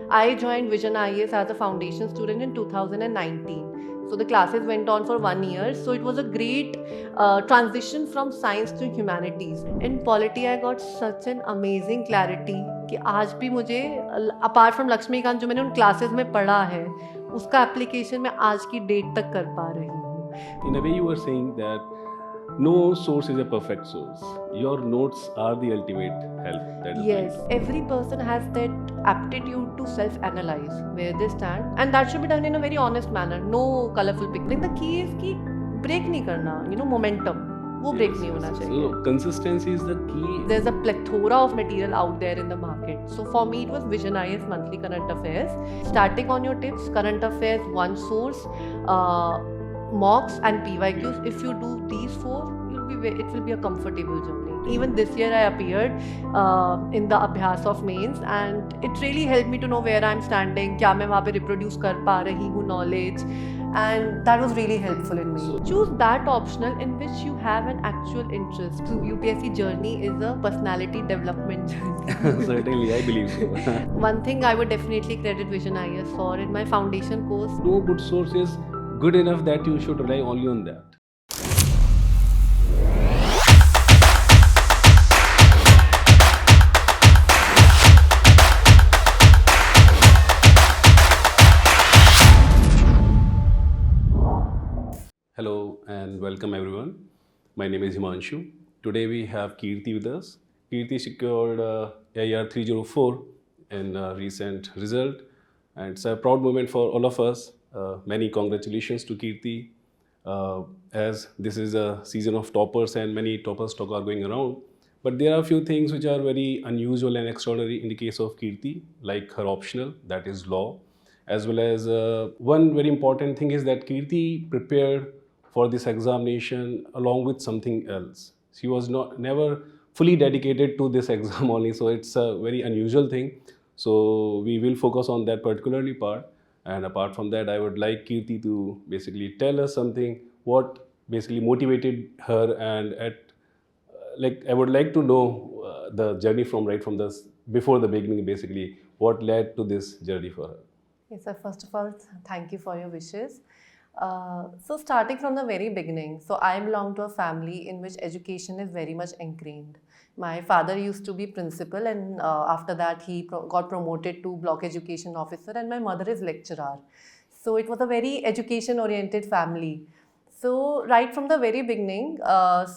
I joined Vision IAS as a foundation student in 2019. So the classes went on for 1 year. So it was a great transition from science to humanities. In polity, I got such an amazing clarity कि आज भी मुझे apart from Laxmikant जो मैंने उन classes में पढ़ा है उसका एप्लीकेशन मैं आज की डेट तक कर पा रही हूँ. In a way, you were saying that no source is a perfect source. Your notes are the ultimate help. That is Yes, right. every person has that aptitude to self-analyze where they stand, and that should be done in a very honest manner. No colorful picture. The key is कि break नहीं करना, momentum. वो break नहीं होना चाहिए. So consistency is the key. There's a plethora of material out there in the market. So for me, it was Vision IS Monthly Current Affairs. Starting on your tips, current affairs, one source, mocks and PYQs. If you do these four, it will be a comfortable journey. Even this year, I appeared in the Abhyas of Mains, and it really helped me to know where I'm standing. क्या मैं वहाँ पे reproduce कर पा रही हूँ knowledge. And that was really helpful in me. Choose that optional in which you have an actual interest. So UPSC journey is a personality development journey. Certainly, I believe so. One thing I would definitely credit Vision IS for in my foundation course. No good source is good enough that you should rely only on that. Hello and welcome everyone. My name is Himanshu. Today we have Kirti with us. Kirti secured AIR 304 in a recent result, and it's a proud moment for all of us. Many congratulations to Kirti, as this is a season of toppers and many toppers talk are going around. But there are a few things which are very unusual and extraordinary in the case of Kirti, like her optional, that is law, as well as one very important thing is that Kirti prepared for this examination along with something else. She was never fully dedicated to this exam only, so it's a very unusual thing. So we will focus on that particularly part. And apart from that, I would like Kirti to basically tell us something what basically motivated her, and like I would like to know the journey from the before the beginning, basically what led to this journey for her. Yes, sir. First of all, thank you for your wishes. So starting from the very beginning, so I belong to a family in which education is very much ingrained. My father used to be principal, and after that he got promoted to block education officer, and my mother is lecturer. So it was a very education oriented family. So right from the very beginning,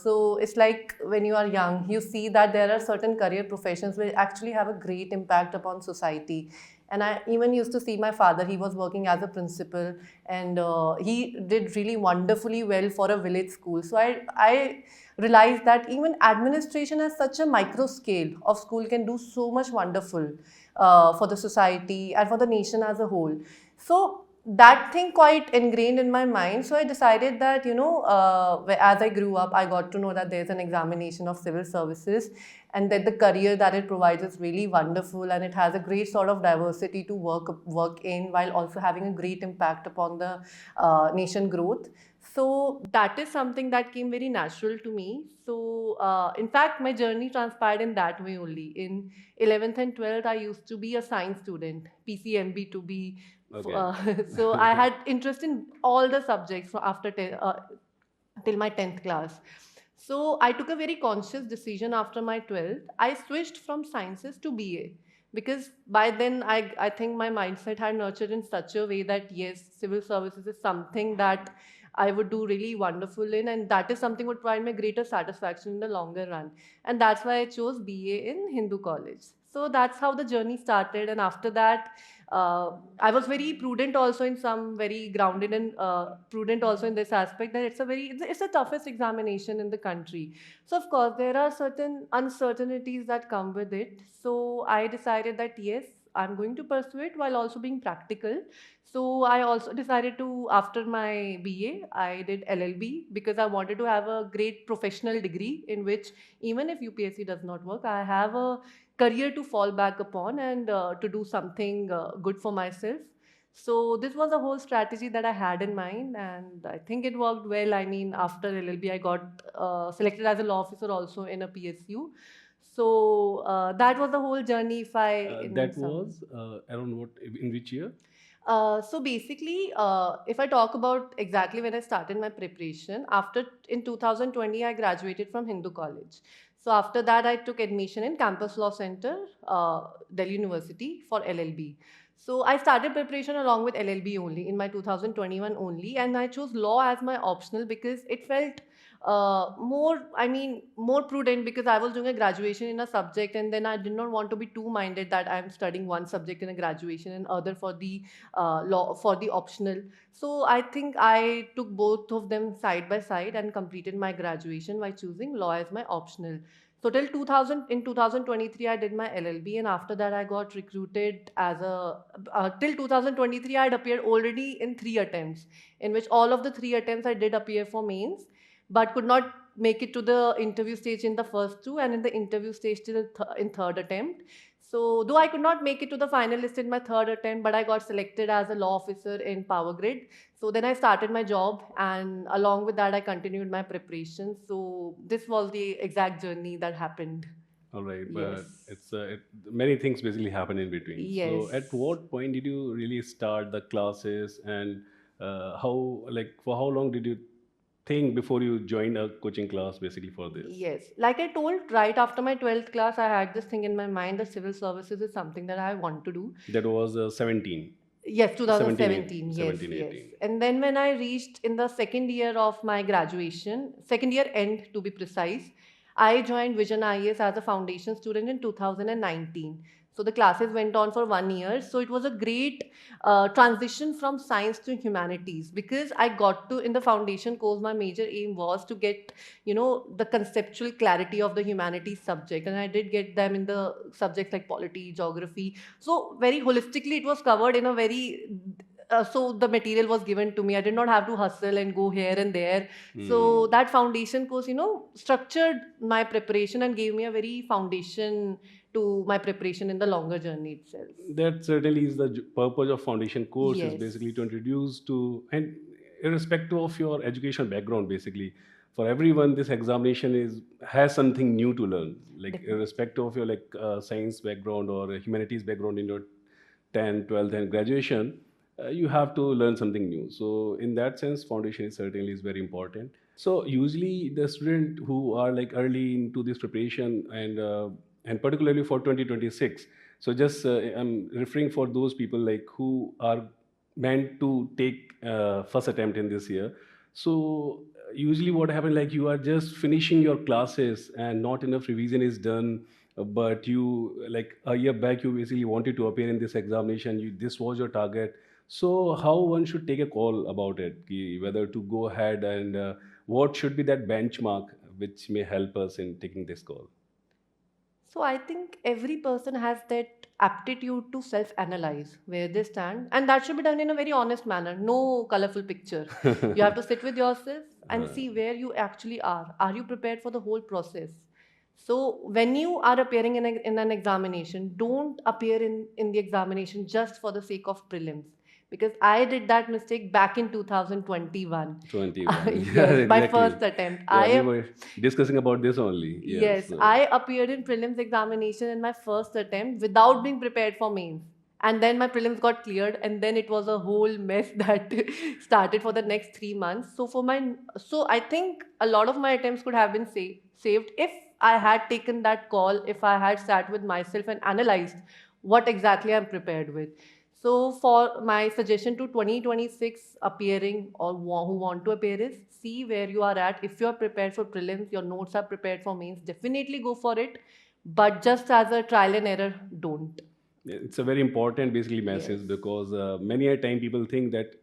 so it's like when you are young, you see that there are certain career professions which actually have a great impact upon society. And I even used to see my father, he was working as a principal, and he did really wonderfully well for a village school. So I realized that even administration at such a micro scale of school can do so much wonderful for the society and for the nation as a whole. So that thing quite ingrained in my mind. So I decided that, as I grew up, I got to know that there's an examination of civil services, and that the career that it provides is really wonderful, and it has a great sort of diversity to work in, while also having a great impact upon the nation growth. So that is something that came very natural to me. So in fact, my journey transpired in that way only. In 11th and 12th, I used to be a science student, PCMB to be. Okay. So I had interest in all the subjects after till my 10th class. So I took a very conscious decision after my 12th. I switched from sciences to BA, because by then I think my mindset had nurtured in such a way that yes, civil services is something that I would do really wonderful in, and that is something would provide me greater satisfaction in the longer run. And that's why I chose BA in Hindu College. So that's how the journey started. And after that, I was very prudent also in some, very grounded and prudent also in this aspect, that it's the toughest examination in the country. So of course there are certain uncertainties that come with it. So I decided that yes, I'm going to pursue it while also being practical. So I also decided to, after my BA, I did LLB, because I wanted to have a great professional degree in which even if UPSC does not work, I have a career to fall back upon, and to do something good for myself. So this was a whole strategy that I had in mind, and I think it worked well. I mean, after LLB, I got selected as a law officer also in a PSU. So that was the whole journey. If I in That some was around what, in which year? So basically, if I talk about exactly when I started my preparation, after in 2020, I graduated from Hindu College. So after that, I took admission in Campus Law Center, Delhi University for LLB. So I started preparation along with LLB only in my 2021 only, and I chose law as my optional because it felt more prudent because I was doing a graduation in a subject, and then I did not want to be too minded that I'm studying one subject in a graduation and other for the law for the optional. So I think I took both of them side by side and completed my graduation by choosing law as my optional. So till 2000 in 2023 I did my LLB, and after that I got recruited as a till 2023 I had appeared already in 3 attempts, in which all of the 3 attempts I did appear for mains, but could not make it to the interview stage in the first two, and in the interview stage till in third attempt. So, though I could not make it to the finalist in my third attempt, but I got selected as a law officer in Power Grid. So then I started my job, and along with that, I continued my preparation. So this was the exact journey that happened. All right, but Yes. many things basically happen in between. Yes. So, at what point did you really start the classes, and how, like, for how long did you think before you joined a coaching class basically for this? Yes. Like I told, right after my 12th class, I had this thing in my mind that civil services is something that I want to do. That was 17, Yes, 17, 2017. Yes, 17, yes. 18. And then when I reached in the second year of my graduation, second year end to be precise, I joined Vision IAS as a foundation student in 2019. So the classes went on for 1 year. So it was a great transition from science to humanities because I got to, in the foundation course, my major aim was to get, the conceptual clarity of the humanities subject. And I did get them in the subjects like polity, geography, so very holistically, it was covered in a very. So the material was given to me. I did not have to hustle and go here and there. So Hmm. that foundation course, structured my preparation and gave me a very foundation to my preparation in the longer journey itself. That certainly is the purpose of foundation course, is Yes. basically to introduce to, and irrespective of your education background, basically for everyone this examination is has something new to learn, like Definitely. irrespective of your like science background or a humanities background in your 10th, 12th and graduation, you have to learn something new. So in that sense foundation is certainly is very important. So usually the student who are like early into this preparation, and particularly for 2026, so just I'm referring for those people like who are meant to take first attempt in this year. So usually what happens, like you are just finishing your classes and not enough revision is done, but you like a year back you basically wanted to appear in this examination, you this was your target. So how one should take a call about it, whether to go ahead, and what should be that benchmark which may help us in taking this call? So I think every person has that aptitude to self-analyze where they stand, and that should be done in a very honest manner. No colorful picture. You have to sit with yourself and see where you actually are. Are you prepared for the whole process? So when you are appearing in an examination, don't appear in the examination just for the sake of prelims. Because I did that mistake back in 2021. 21. Yeah, Yes, my exactly. first attempt. Yeah, we were discussing about this only. Yes. Yes, I appeared in prelims examination in my first attempt without being prepared for mains. And then my prelims got cleared, and then it was a whole mess that started for the next 3 months. So I think a lot of my attempts could have been saved if I had taken that call, if I had sat with myself and analyzed what exactly I'm prepared with. So, for my suggestion to 2026 appearing or who want to appear is see where you are at. If you are prepared for prelims, your notes are prepared for mains, definitely go for it. But just as a trial and error, don't. It's a very important basically Yes. message, because many a time people think that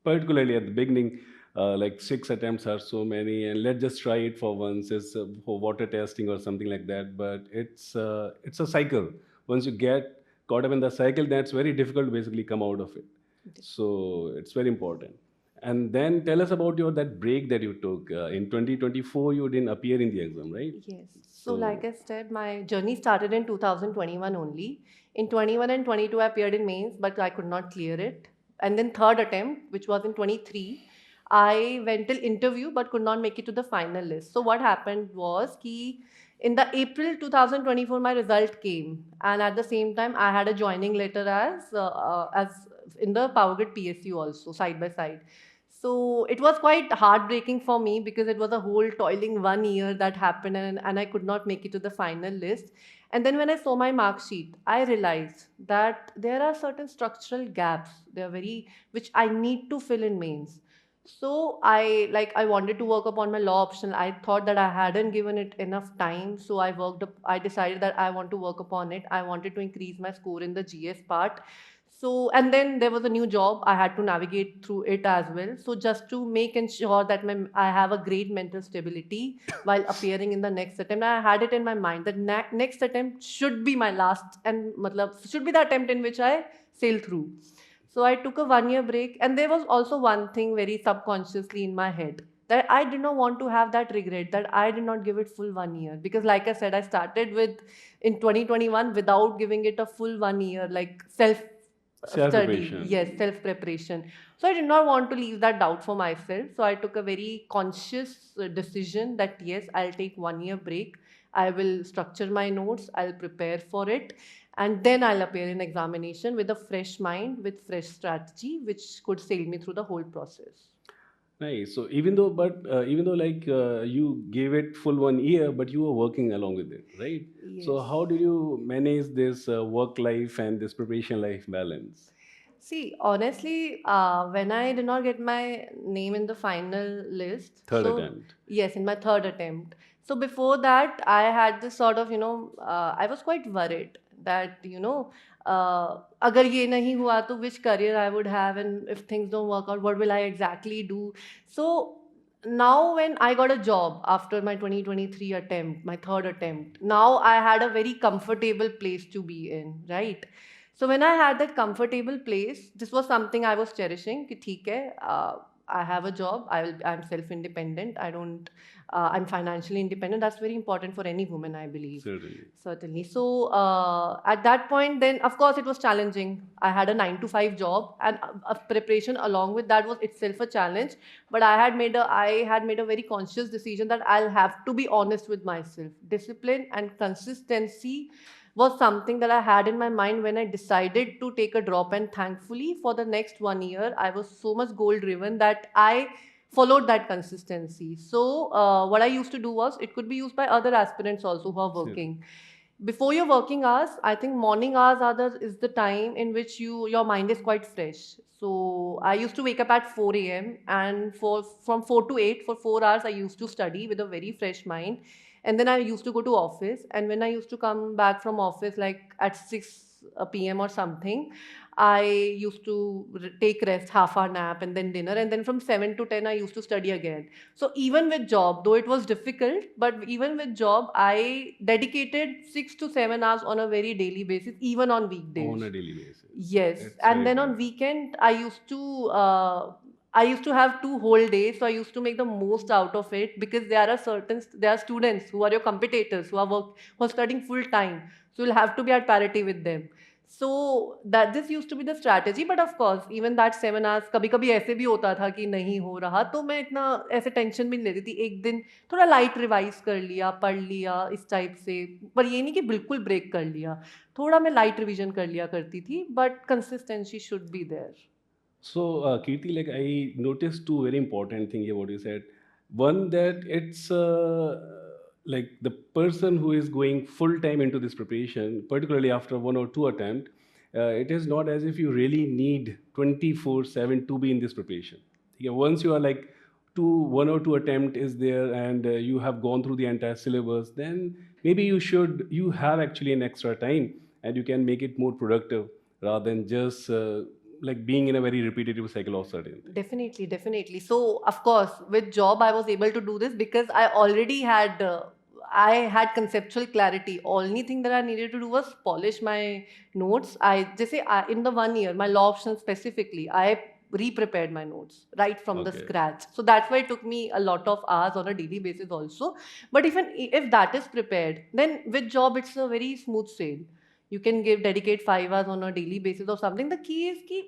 particularly at the beginning, like 6 attempts are so many and let's just try it for once, it's for water testing or something like that, but it's a cycle. Once you get caught up in the cycle, that's very difficult to basically come out of it. So it's very important. And then tell us about your that break that you took in 2024. You didn't appear in the exam, right? Yes. So, like So I said, my journey started in 2021 only. In 21 and 22, I appeared in mains, but I could not clear it. And then third attempt, which was in 23, I went till interview but could not make it to the final list. So what happened was, In the April 2024, my result came, and at the same time, I had a joining letter as in the Powergrid PSU also side by side. So it was quite heartbreaking for me because it was a whole toiling 1 year that happened, and I could not make it to the final list. And then when I saw my mark sheet, I realized that there are certain structural gaps. They are very which I need to fill in mains. So I wanted to work upon my law option. I thought that I hadn't given it enough time. So I decided that I want to work upon it. I wanted to increase my score in the GS part. So and then there was a new job. I had to navigate through it as well. So just to make ensure that I have a great mental stability while appearing in the next attempt, I had it in my mind that next attempt should be my last and should be the attempt in which I sail through. So I took a 1 year break, and there was also one thing very subconsciously in my head that I did not want to have that regret that I did not give it full 1 year, because, like I said, I started with in 2021 without giving it a full 1 year, like self study, Self-preparation. yes, self preparation. So I did not want to leave that doubt for myself. So I took a very conscious decision that yes, I'll take 1 year break. I will structure my notes. I'll prepare for it, and then I'll appear in examination with a fresh mind, with fresh strategy, which could sail me through the whole process. Nice. So even though like you gave it full 1 year, but you were working along with it, right? So Yes. how did you manage this work life and this preparation life balance? See, honestly, when I did not get my name in the final list, Third so attempt. yes, in my third attempt. So before that, I had this sort of, I was quite worried that, agar ye nahi hua, to which career I would have, and if things don't work out, what will I exactly do? So now when I got a job after my 2023 attempt, my third attempt, now I had a very comfortable place to be in, right? So when I had that comfortable place, this was something I was cherishing. कि ठीक है, I have a job. I'm self-independent. I'm financially independent. That's very important for any woman, I believe. Certainly. Certainly. So at that point, then of course it was challenging. I had a 9 to 5 job, and preparation along with that was itself a challenge. But I had made a very conscious decision that I'll have to be honest with myself. Discipline and consistency was something that I had in my mind when I decided to take a drop. And thankfully, for the next 1 year, I was so much goal driven that I followed that consistency. So, what I used to do was, it could be used by other aspirants also who are Certainly. working. Before your working hours, I think morning hours is the time in which your mind is quite fresh. So I used to wake up at 4 a.m. and from 4 to 8 for 4 hours I used to study with a very fresh mind. And then I used to go to office, and when I used to come back from office like at 6 p.m. or something, I used to take rest, half hour nap, and then dinner, and then from 7 to 10 I used to study again. So even with job, though it was difficult, but even with job, I dedicated 6 to 7 hours on a very daily basis, even on On weekdays. a daily basis. Yes, That's and very then good. on weekend, I used to have 2 whole days, so I used to make the most out of it, because there are students who are your competitors who are studying full time, so you'll have to be at parity with them. So that this used to be the strategy, but of course, even that 7 hours, कभी कभी ऐसे भी होता था कि नहीं हो रहा, तो मैं इतना ऐसे टेंशन भी नहीं लेती थी. एक दिन थोड़ा लाइट रिवाइज कर लिया, पढ़ लिया इस टाइप से, पर ये नहीं कि बिल्कुल ब्रेक कर लिया. थोड़ा मैं लाइट रिवीजन कर लिया करती थी, but consistency should be there. So, Kirti, like I noticed two very important things here. What you said, one that it's like the person who is going full time into this preparation, particularly after one or two attempt, it is not as if you really need 24/7 to be in this preparation. Yeah, once you are like one or two attempt is there and you have gone through the entire syllabus, then maybe you have actually an extra time and you can make it more productive rather than just like being in a very repetitive cycle of certain things. Definitely, definitely. So, of course, with job, I was able to do this because I had conceptual clarity. Only thing that I needed to do was polish my notes. In the 1 year, my law option specifically, I re-prepared my notes right from the Okay. scratch. So that's why it took me a lot of hours on a daily basis also. But even if that is prepared, then with job, it's a very smooth sail. You can dedicate 5 hours on a daily basis or something. The key is कि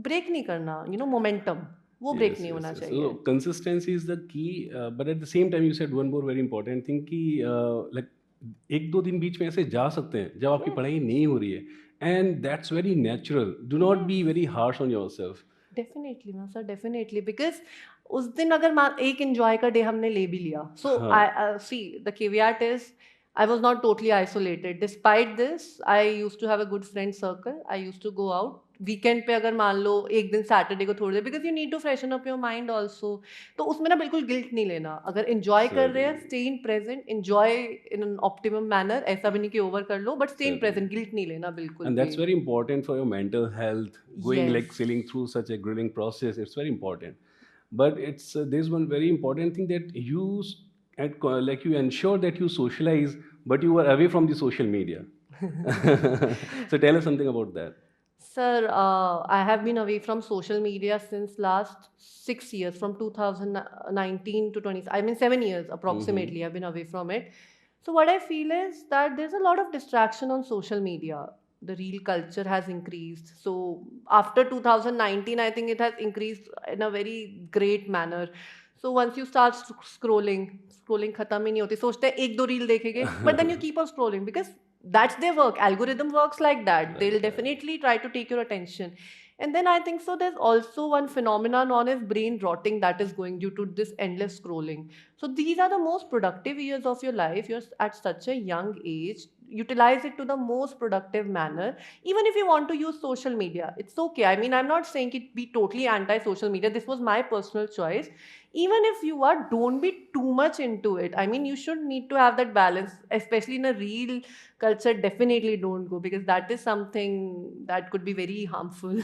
break नहीं करना, momentum वो break Yes, नहीं yes, होना yes. चाहिए. So consistency is the key, but at the same time, you said one more very important thing. Ki, like एक दो दिन बीच में ऐसे जा सकते हैं जब आपकी पढ़ाई नहीं हो रही है, and that's very natural. Do not be very harsh on your self. Definitely ना सर, डेफिनेटली, बिकॉज उस दिन अगर एक एंजॉय का डे हमने ले भी लिया, सो हाँ. I see the caveat is I was not totally isolated. Despite this, I used to have a good friend circle. I used to go out. Weekend पे अगर मान लो एक दिन सैटरडे को थोड़ी देर, because you need to freshen up your mind also, तो उसमें ना बिल्कुल गिल्ट नहीं लेना. अगर एंजॉय कर रहे हैं, stay in present, enjoy in an optimum manner. ऐसा भी नहीं कि ओवर कर लो, but stay in present, guilt नहीं लेना बिल्कुल. And that's very important for your mental health. Going Yes. like sailing through such a grueling process, it's very important. But it's there's one very important thing that you like you ensure that you socialize, but you are away from the social media. So tell us something about that. Sir, I have been away from social media since last 6 years, from 2019 to 20. I mean, 7 years approximately. I've been away from it. So what I feel is that there's a lot of distraction on social media. The reel culture has increased. So after 2019, I think it has increased in a very great manner. So once you start scrolling खत्म ही नहीं होती. सोचते हैं एक दो reel देखेंगे, but then you keep on scrolling because that's their work. Algorithm works like that. They'll definitely try to take your attention. And then I think so there's also one phenomenon known as brain rotting that is going due to this endless scrolling. So these are the most productive years of your life. You're at such a young age. Utilize it to the most productive manner. Even if you want to use social media, it's okay. I mean, I'm not saying it be totally anti-social media. This was my personal choice. Even if you are, don't be too much into it. I mean, you should need to have that balance, especially in a real culture. Definitely don't go, because that is something that could be very harmful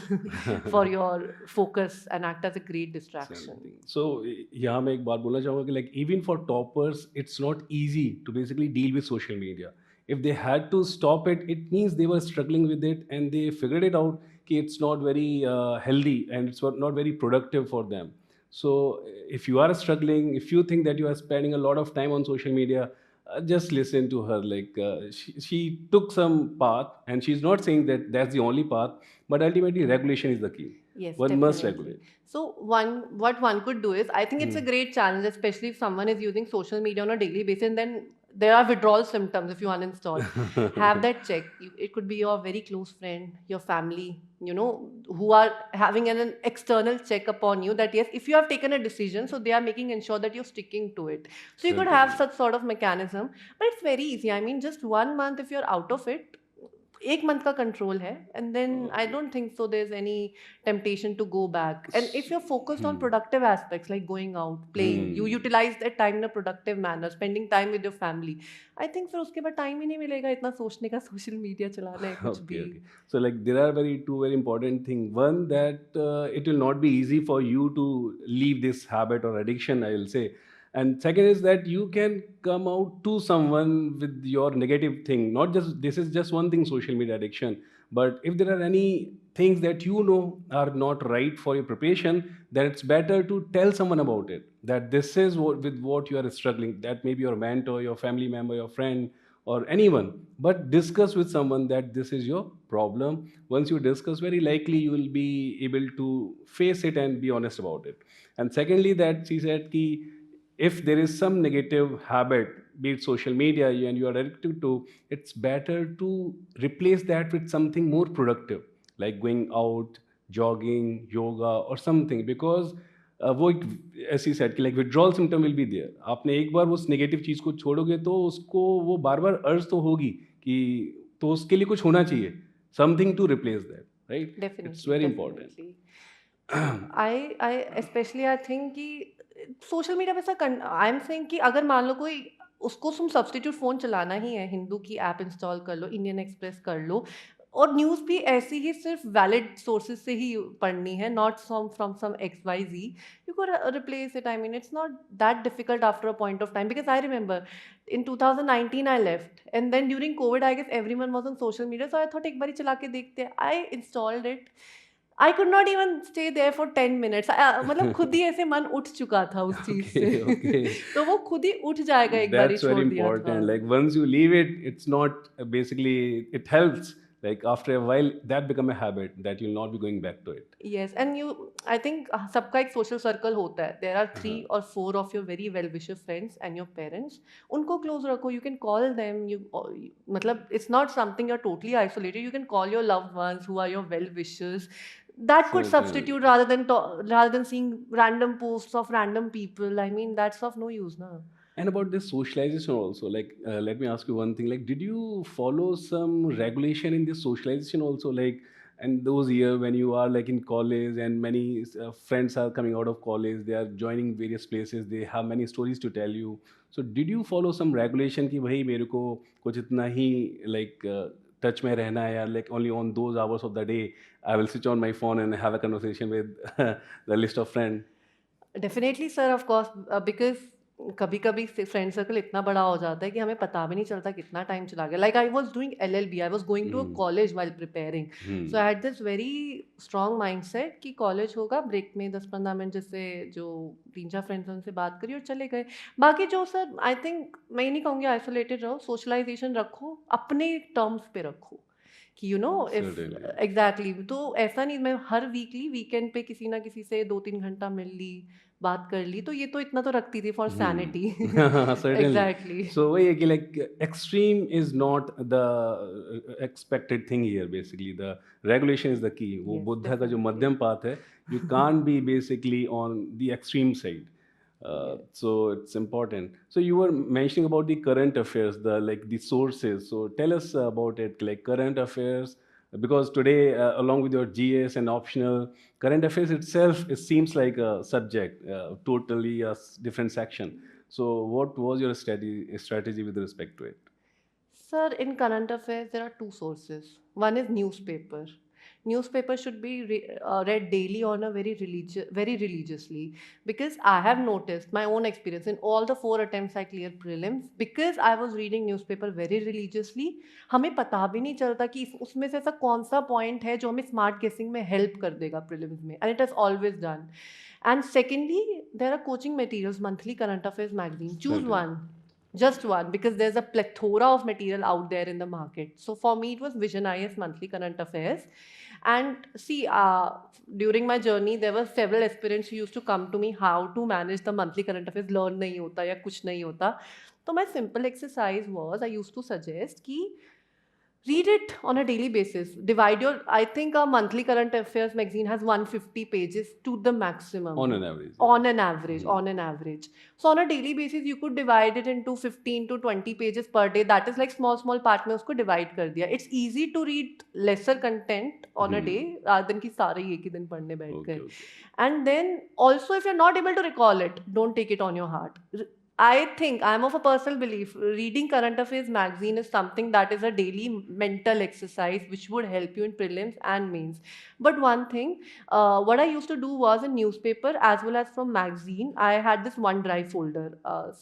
for your focus and act as a great distraction. So यहाँ मैं एक बात बोलना चाहूँगा कि like even for toppers, it's not easy to basically deal with social media. If they had to stop it, it means they were struggling with it and they figured it out कि it's not very healthy and it's not very productive for them. So if you are struggling, if you think that you are spending a lot of time on social media, just listen to her. Like she took some path, and she's not saying that that's the only path, but ultimately regulation is the key. Yes, One must definitely. regulate. So what one could do is, I think it's a great challenge, especially if someone is using social media on a daily basis, and then there are withdrawal symptoms if you uninstall. Have that check. It could be your very close friend, your family, who are having an external check upon you that yes, if you have taken a decision, so they are making ensure that you're sticking to it. So you could have such sort of mechanism, but it's very easy. I mean, just 1 month if you're out of it, एक month का control है, and then I don't think so there's any temptation to go back. And if you're focused on productive aspects like going out, playing, you utilize that time in a productive manner, spending time with your family, I think फिर उसके बाद time ही नहीं मिलेगा इतना सोचने का social media चलाना है कुछ भी. Okay. So like there are two very important things. One, that it will not be easy for you to leave this habit or addiction, I will say. And second is that you can come out to someone with your negative thing. Not just, this is just one thing, social media addiction. But if there are any things that you know are not right for your preparation, then it's better to tell someone about it. That this is with what you are struggling. That may be your mentor, your family member, your friend, or anyone. But discuss with someone that this is your problem. Once you discuss, very likely you will be able to face it and be honest about it. And secondly, that she said ki, if there is some negative habit, be it social media, and you are addicted to, it's better to replace that with something more productive, like going out, jogging, yoga, or something. Because वो ऐसी set कि like withdrawal symptom will be there. आपने एक बार उस negative चीज़ को छोड़ोगे तो उसको वो बार बार अर्ज तो होगी कि तो उसके लिए कुछ होना चाहिए, something to replace that, right? Definitely. It's very important. I especially I think कि सोशल मीडिया पे ऐसा आई एम सेइंग कि अगर मान लो कोई उसको तुम सब्स्टिट्यूट फ़ोन चलाना ही है, हिंदू की ऐप इंस्टॉल कर लो, इंडियन एक्सप्रेस कर लो, और न्यूज़ भी ऐसी ही सिर्फ वैलिड सोर्सेज से ही पढ़नी है, not from some XYZ. You could replace it. I mean, it's not that difficult after a point of time, because I remember in 2019 I left, and then during COVID I guess everyone was on social media, so I thought एक बारी चला के देखते हैं. I installed it. I could not even stay there for 10 minutes. मतलब खुद ही ऐसे मन उठ चुका था उस चीज से. तो वो खुद ही उठ जाएगा एक बार छोड़ दिया था. That's very important. Like once you leave it, it's not basically, it helps like after a while that become a habit that you'll not be going back to it. Yes, and I think सबका एक social circle होता है. There are 3 हाँ. or 4 of your very well-wisher friends and your parents. उनको close रखो. You can call them. मतलब it's not something you're totally isolated. You can call your loved ones who are your well-wishers. That could Certainly. substitute rather than seeing random posts of random people. I mean, that's of no use, na. And about this socialization also, like let me ask you one thing, like did you follow some regulation in this socialization also, like and those year when you are like in college and many friends are coming out of college, they are joining various places, they have many stories to tell you, so did you follow some regulation कि भाई मेरे को कुछ इतना ही like touch में रहना है, या like only on those hours of the day I will switch on my phone and have a conversation with the list of friends? Definitely, sir, of course, because कभी-कभी फ्रेंड सर्कल इतना बड़ा हो जाता है कि हमें पता भी नहीं चलता कितना टाइम चला गया. Like I was doing LLB, I was going to a college while preparing. So I had this very strong mindset कि कॉलेज होगा, ब्रेक में 10-15 मिनट जैसे जो 3-4 फ्रेंड्स उनसे बात करी और चले गए. बाकी जो सर आई थिंक मैं ये नहीं कहूँगी आइसोलेटेड रहो, सोशलाइजेशन रखो, अपने टर्म्स पे रखो कि इफ Certainly. एग्जैक्टली. तो ऐसा नहीं मैं हर वीकली वीकेंड पे किसी ना किसी से 2-3 घंटा मिल ली, बात कर ली, तो ये तो इतना तो रखती थी for sanity. Certainly. Exactly. So वही है कि like extreme is not the expected thing here. Basically, the regulation is the key. वो Yes, बुद्धा का जो definitely. मध्यम पाथ है, you can't be basically on the extreme side. So it's important. So you were mentioning about the current affairs, the sources. So tell us about it, like current affairs, because today, along with your GS and optional, current affairs itself, it seems like a subject, totally a different section. So what was your strategy with respect to it? Sir, in current affairs, there are 2 sources. One is newspaper. Newspaper should be read daily on a very religiously, because I have noticed my own experience in all the 4 attempts I cleared prelims, because I was reading newspaper very religiously. हमें पता भी नहीं चलता कि उसमें से ऐसा कौन सा पॉइंट है जो हमें स्मार्ट गेसिंग में हेल्प कर देगा प्रीलिम्स में, and it has always done. And secondly, there are coaching materials, monthly current affairs magazine. Choose Certainly. one, just one, because there's a plethora of material out there in the market. So for me, it was Vision IS monthly current affairs. And see, during my journey, there were several aspirants who used to come to me how to manage the monthly current affairs. Learn नहीं होता या कुछ नहीं होता. तो my simple exercise was, I used to suggest कि read it on a daily basis. Divide your, I think a monthly current affairs magazine has 150 pages to the maximum. On an average. On an average. So on a daily basis, you could divide it into 15 to 20 pages per day. That is like small part में उसको divide कर दिया. It's easy to read lesser content on a day rather than कि सारे एक ही दिन पढ़ने बैठ गए. Okay. And then also, if you're not able to recall it, don't take it on your heart. I think I'm of a personal belief, reading current affairs magazine is something that is a daily mental exercise which would help you in prelims and mains. But one thing, what I used to do was in newspaper as well as from magazine, I had this OneDrive folder.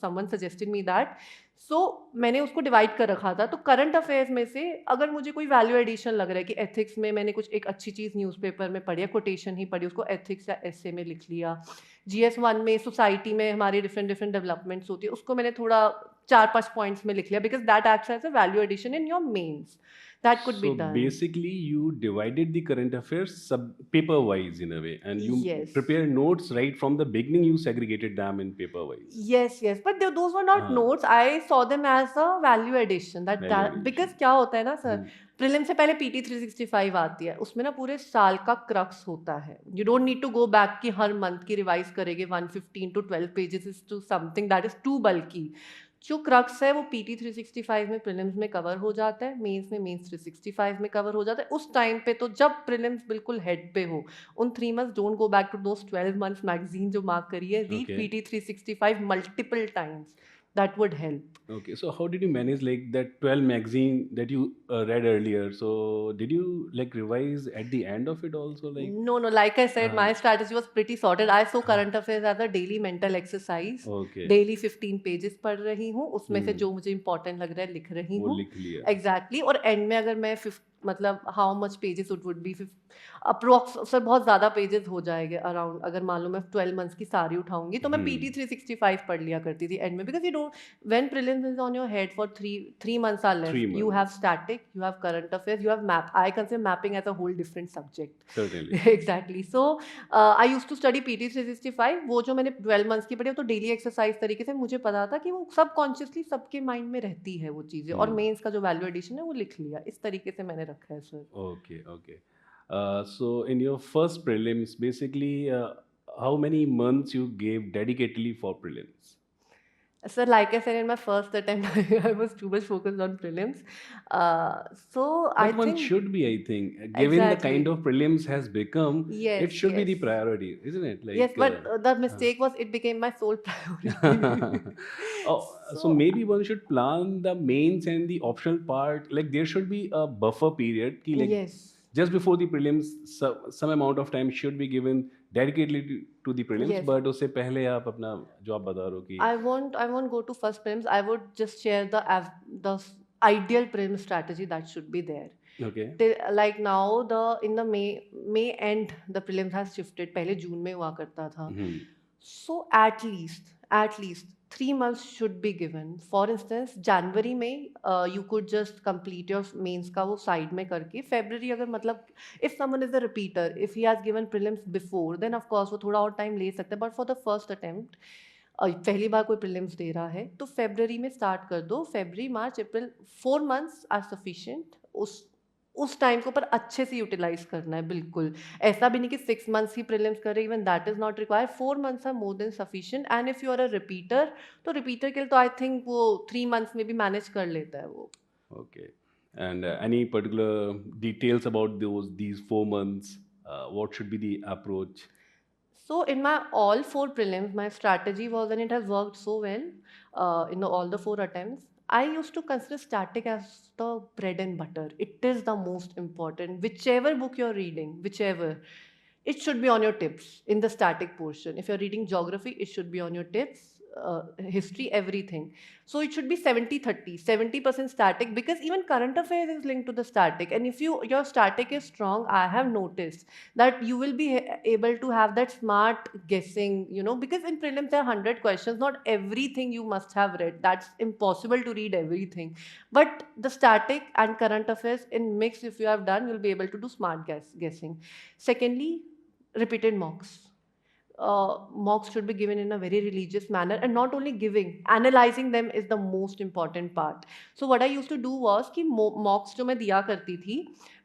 Someone suggested me that. सो मैंने उसको divide कर रखा था. तो current affairs में से अगर मुझे कोई वैल्यू एडिशन लग रहा है कि एथिक्स में मैंने कुछ एक अच्छी चीज़ न्यूज़पेपर में पढ़ी, कोटेशन ही पढ़ी, उसको एथिक्स या एसे में लिख लिया. GS1 में सोसाइटी में हमारी डिफरेंट डेवलपमेंट्स होती है, उसको मैंने थोड़ा 4-5 पॉइंट्स में लिख लिया, because that acts as a value addition in your mains. That could be done. So basically, you divided the current affairs paper-wise in a way, and you Yes. prepare notes right from the beginning. You segregated them in paper-wise. Yes, but those were not notes. I saw them as a value addition. Value addition. Because क्या होता है ना sir, prelim से पहले PT 365 आती है, उसमें ना पूरे साल का क्रक्स होता है. You don't need to go back कि हर मंथ की रिवाइज करेंगे. 115 to 12 pages is to something that is too bulky. जो क्रक्स है वो PT 365 में प्रीलिम्स में कवर हो जाता है, मेंस में मेंस 365 में कवर हो जाता है. उस टाइम पे तो जब प्रीलिम्स बिल्कुल हेड पे हो, उन 3 months don't go back to those 12 months magazine जो मार्क करी है, read Okay. PT 365 multiple times. That would help. Okay, so how did you manage like that 12 magazine that you read earlier? So did you like revise at the end of it also? Like No, like I said, my strategy was pretty sorted. I saw current affairs as a daily mental exercise. okay, daily 15 pages पढ़ रही हूँ, उसमें से जो मुझे important लग रहा है लिख रही वो हूँ. लिख लिया. एग्जैक्टली. और एंड में अगर मैं मतलब how much pages it would B, approx sir बहुत ज़्यादा पेजेस हो जाएंगे अराउंड, अगर मान लो मैं 12 मंथ्स की सारी उठाऊंगी तो मैं PT 365 पढ़ लिया करती थी एंड में, because you don't, when prelims is on your head for three months are 3 left, you have months. Static, you have current affairs, you have map, I consider mapping as a whole different subject. Certainly. Exactly. So I use to study PT 365. वो जो मैंने 12 months की पढ़ी वो तो daily exercise तरीके से मुझे पता था कि वो सब कॉन्शियसली सबके माइंड में रहती है वो चीज़ें, और मेंस का जो वैल्यू एडिशन है वो लिख लिया, इस तरीके से मैंने रखा है sir. Okay, okay. So in your first prelims, basically, how many months you gave dedicatedly for prelims? Sir, like I said in my first attempt, I was too much focused on prelims. So I But one think should be, I think, given the kind exactly. of prelims has become, it Yes, should be yes. the priority, isn't it? Yes, Like, but the mistake was it became my sole priority. oh, so So, maybe one should plan the mains and the optional part. Like there should be a buffer period. Ki like yes, just before the prelims, some amount of time should be given dedicatedly to the prelims. yes. But उससे पहले आप अपना जो आप बता रहे हो कि I won't go to first prelims. I would just share the ideal prelim strategy that should be there. okay. Like now in the May end the prelims has shifted. पहले जून में हुआ करता था. Hmm. So at least 3 months should be given. For instance, January में you could just complete your mains का वो side में करके, February अगर मतलब if someone is a repeater, if he has given prelims before, then of course वो थोड़ा और time ले सकता है. But for the first attempt, पहली बार कोई प्रीलिम्स दे रहा है तो फेब्रवरी में स्टार्ट कर दो. फेब्रवरी, मार्च, अप्रैल, 4 months आर सफिशिएंट. उस टाइम को पर अच्छे से यूटिलाइज करना है. बिल्कुल ऐसा भी नहीं कि 6 months ही प्रीलिम्स करे, even that is not required. 4 months are more than sufficient. And if you are a repeater, तो रिपीटर के लिए तो आई थिंक वो 3 months में भी मैनेज कर लेता है वो. Okay. And any particular details about these 4 months? What should be the approach? So in my all 4 prelims, my strategy was, and it has worked so well in all the 4 attempts. I used to consider static as the bread and butter. It is the most important. Whichever book you're reading, whichever, it should be on your tips in the static portion. If you're reading geography, it should be on your tips. History, everything. So it should be 70-30, 70% static, because even current affairs is linked to the static. And if your static is strong, I have noticed that you will be able to have that smart guessing, because in prelims there are 100 questions. Not everything you must have read. That's impossible to read everything. But the static and current affairs in mix, if you have done, you'll be able to do smart guessing. Secondly, repeated mocks. Mocks should be given in a very religious manner, and not only giving, analyzing them is the most important part. So what I used to do was कि mocks जो मैं दिया करती थी,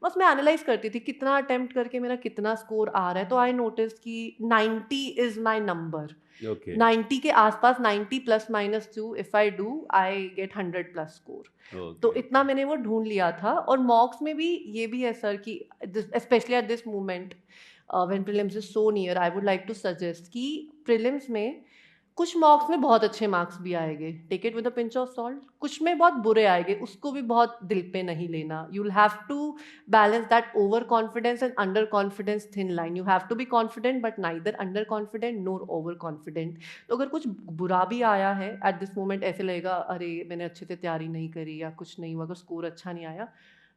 बस मैं analyse करती थी कितना अटेम्प्ट करके मेरा कितना स्कोर आ रहा है. तो आई नोटिस कि 90 इज माई नंबर. Okay. 90 के आसपास, 90 +-2, if I do I get 100+ score. तो Okay. इतना मैंने वो ढूंढ लिया था. और मॉक्स में भी ये भी है सर कि specially at this moment when prelims is so near, I would like to suggest कि प्रीलिम्स में कुछ मॉक्स में बहुत अच्छे मार्क्स भी आएंगे, take it with a pinch of salt. कुछ में बहुत बुरे आएंगे, उसको भी बहुत दिल पे नहीं लेना. You will have to balance that over confidence and under confidence thin line. You have to be confident but neither under confident nor over confident. तो अगर कुछ बुरा भी आया है एट दिस मोमेंट, ऐसे लगेगा अरे मैंने अच्छे से तैयारी नहीं करी या कुछ नहीं हुआ, अगर स्कोर अच्छा नहीं आया,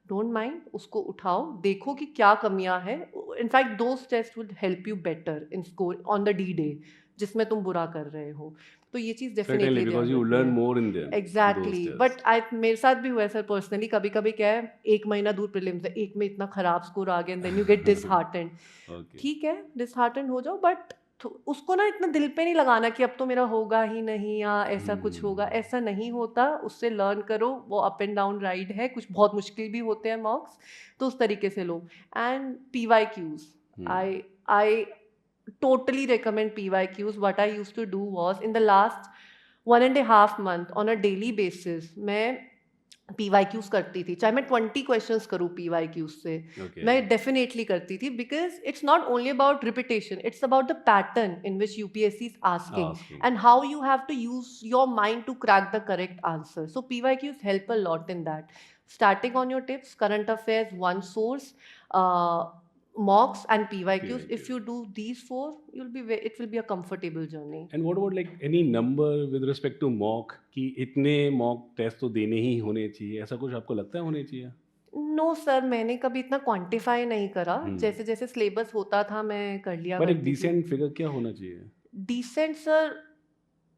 डोंट माइंड, उसको उठाओ, देखो कि क्या कमियां हैं. In fact those test would help you better in score on the D day जिसमें तुम बुरा कर रहे हो. तो ये चीज़ Certainly, डेफिनेटली because ध्यान you रखनी learn है. more in them. Exactly. Those but tests. मेरे साथ भी हुआ है सर पर्सनली. कभी कभी क्या है, 1 महीना दूर प्रीलिम्स है, एक में इतना खराब स्कोर आ गया, then you get disheartened. Okay. ठीक है, डिसहार्टेंड हो जाओ, बट उसको ना इतना दिल पे नहीं लगाना कि अब तो मेरा होगा ही नहीं या ऐसा कुछ होगा. ऐसा नहीं होता. उससे लर्न करो. वो अप एंड डाउन राइड है. कुछ बहुत मुश्किल भी होते हैं मॉक्स, तो उस तरीके से लो. And PYQs, I totally recommend PYQs. What I used to do was, in the last 1.5 month on a daily basis, मैं PYQs करती थी. चाहे मैं 20 questions करूँ PYQs से, Okay. मैं definitely करती थी, because it's not only about repetition, it's about the pattern in which UPSC is asking and how you have to use your mind to crack the correct answer. So PYQs help a lot in that. Starting on your tips, current affairs, one source, mocks and PYQs. If you do these 4, it will be a comfortable journey. And what about like any number with respect to mock कि इतने mock test तो देने ही होने चाहिए, ऐसा कुछ आपको लगता है होने चाहिए? नो सर, मैंने कभी इतना क्वांटिफाई नहीं करा, हम्म। जैसे जैसे सिलेबस होता था मैं कर लिया बट एक करती थी। डिसेंट फिगर क्या होना चाहिए? डिसेंट सर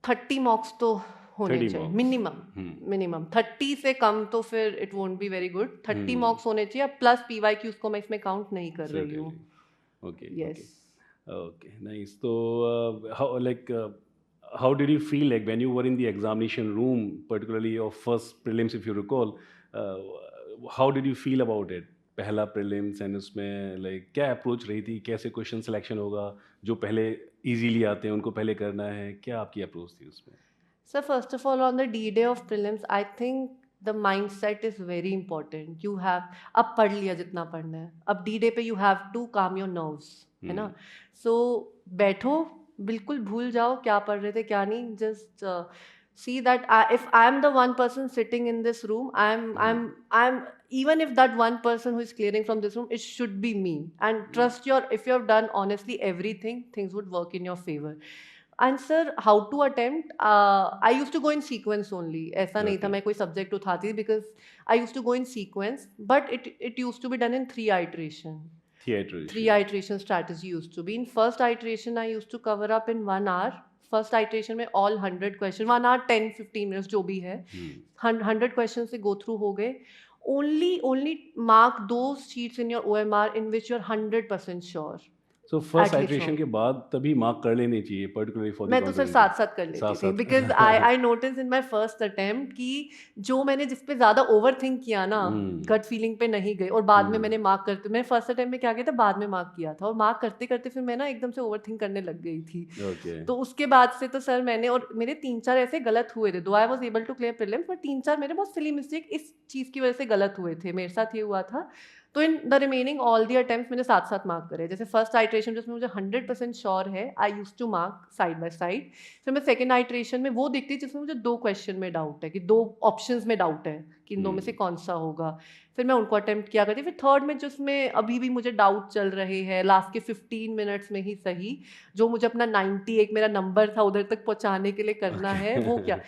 30 मार्क्स तो होने 30 चाहिए marks. मिनिमम। हम्म। मिनिमम 30 से कम तो फिर it won't be very good. 30 hmm. Marks होने चाहिए, प्लस पीवाई क्यूज को मैं इसमें काउंट नहीं कर रही हूँ। Certainly. Okay, yes. okay. Okay, nice. So, how did you feel like when you were in the examination room, particularly your first prelims, if you recall? Uh, how did you feel about it? पहला prelims and उसमें like क्या approach रही थी? कैसे question selection होगा? जो पहले easily आते हैं उनको पहले करना है, क्या आपकी approach थी उसमें? So first of all, on the D-Day of prelims, I think the mindset is very important. You have अब पढ़ लिया जितना पढ़ना है, अब D-Day पे you have to calm your nerves, है ना? So बैठो, बिल्कुल भूल जाओ क्या पढ़ रहे थे क्या नहीं. Just see that if I'm the one person sitting in this room, I'm even if that one person who is clearing from this room, it should be me. And trust if you have done honestly everything, things would work in your favor. And sir how to attempt, I use to go in sequence only. ऐसा नहीं था Okay. मैं कोई subject उठाती थी, because I use to go in sequence, but it use to be done in 3 iteration. Theater 3 iteration strategy used to be. In first iteration, I used to cover up in 1 hour. First iteration में all 100 question, 1 hour 10-15 minutes जो भी है, 100 question से go through हो गए. Only mark those sheets in your OMR in which you're 100% sure. So first At least iteration wrong. के बाद तभी मार्क कर लेनी चाहिए, particularly for the मैं तो सर conservative. साथ साथ कर लेती थी, साथ-साथ। Because I notice in my first attempt कि जो मैंने जिस पे ज़्यादा ओवर थिंक किया ना, गट फीलिंग पे नहीं गई, और बाद में मैंने मार्क करते, मैंने फर्स्ट अटेम्प्ट में क्या किया था, बाद में मार्क किया था, और मार्क करते करते फिर मैं ना एकदम से ओवर थिंक करने लग गई थी. Okay. तो उसके बाद से तो सर मैंने, और मेरे 3-4 ऐसे गलत हुए थे, though I was able to clear prelims, पर 3-4 मेरे बहुत सिली मिस्टेक इस चीज़ की वजह से गलत हुए थे, मेरे साथ ये हुआ था. तो in the remaining all the attempts मैंने साथ साथ मार्क करे. जैसे फर्स्ट आइट्रेशन जिसमें मुझे 100% श्योर है, I use to mark side by side. फिर मैं सेकंड आइट्रेशन में वो दिखती जिसमें मुझे 2 क्वेश्चन में डाउट है, कि 2 ऑप्शंस में डाउट है कि इन दो में से कौन सा होगा, फिर मैं उनको अटेम्प्ट किया करती. फिर थर्ड में जिसमें अभी भी मुझे डाउट चल रहे हैं, लास्ट के 15 मिनट्स में ही सही, जो मुझे अपना 90 एक मेरा नंबर था उधर तक पहुंचाने के लिए करना है, वो क्या,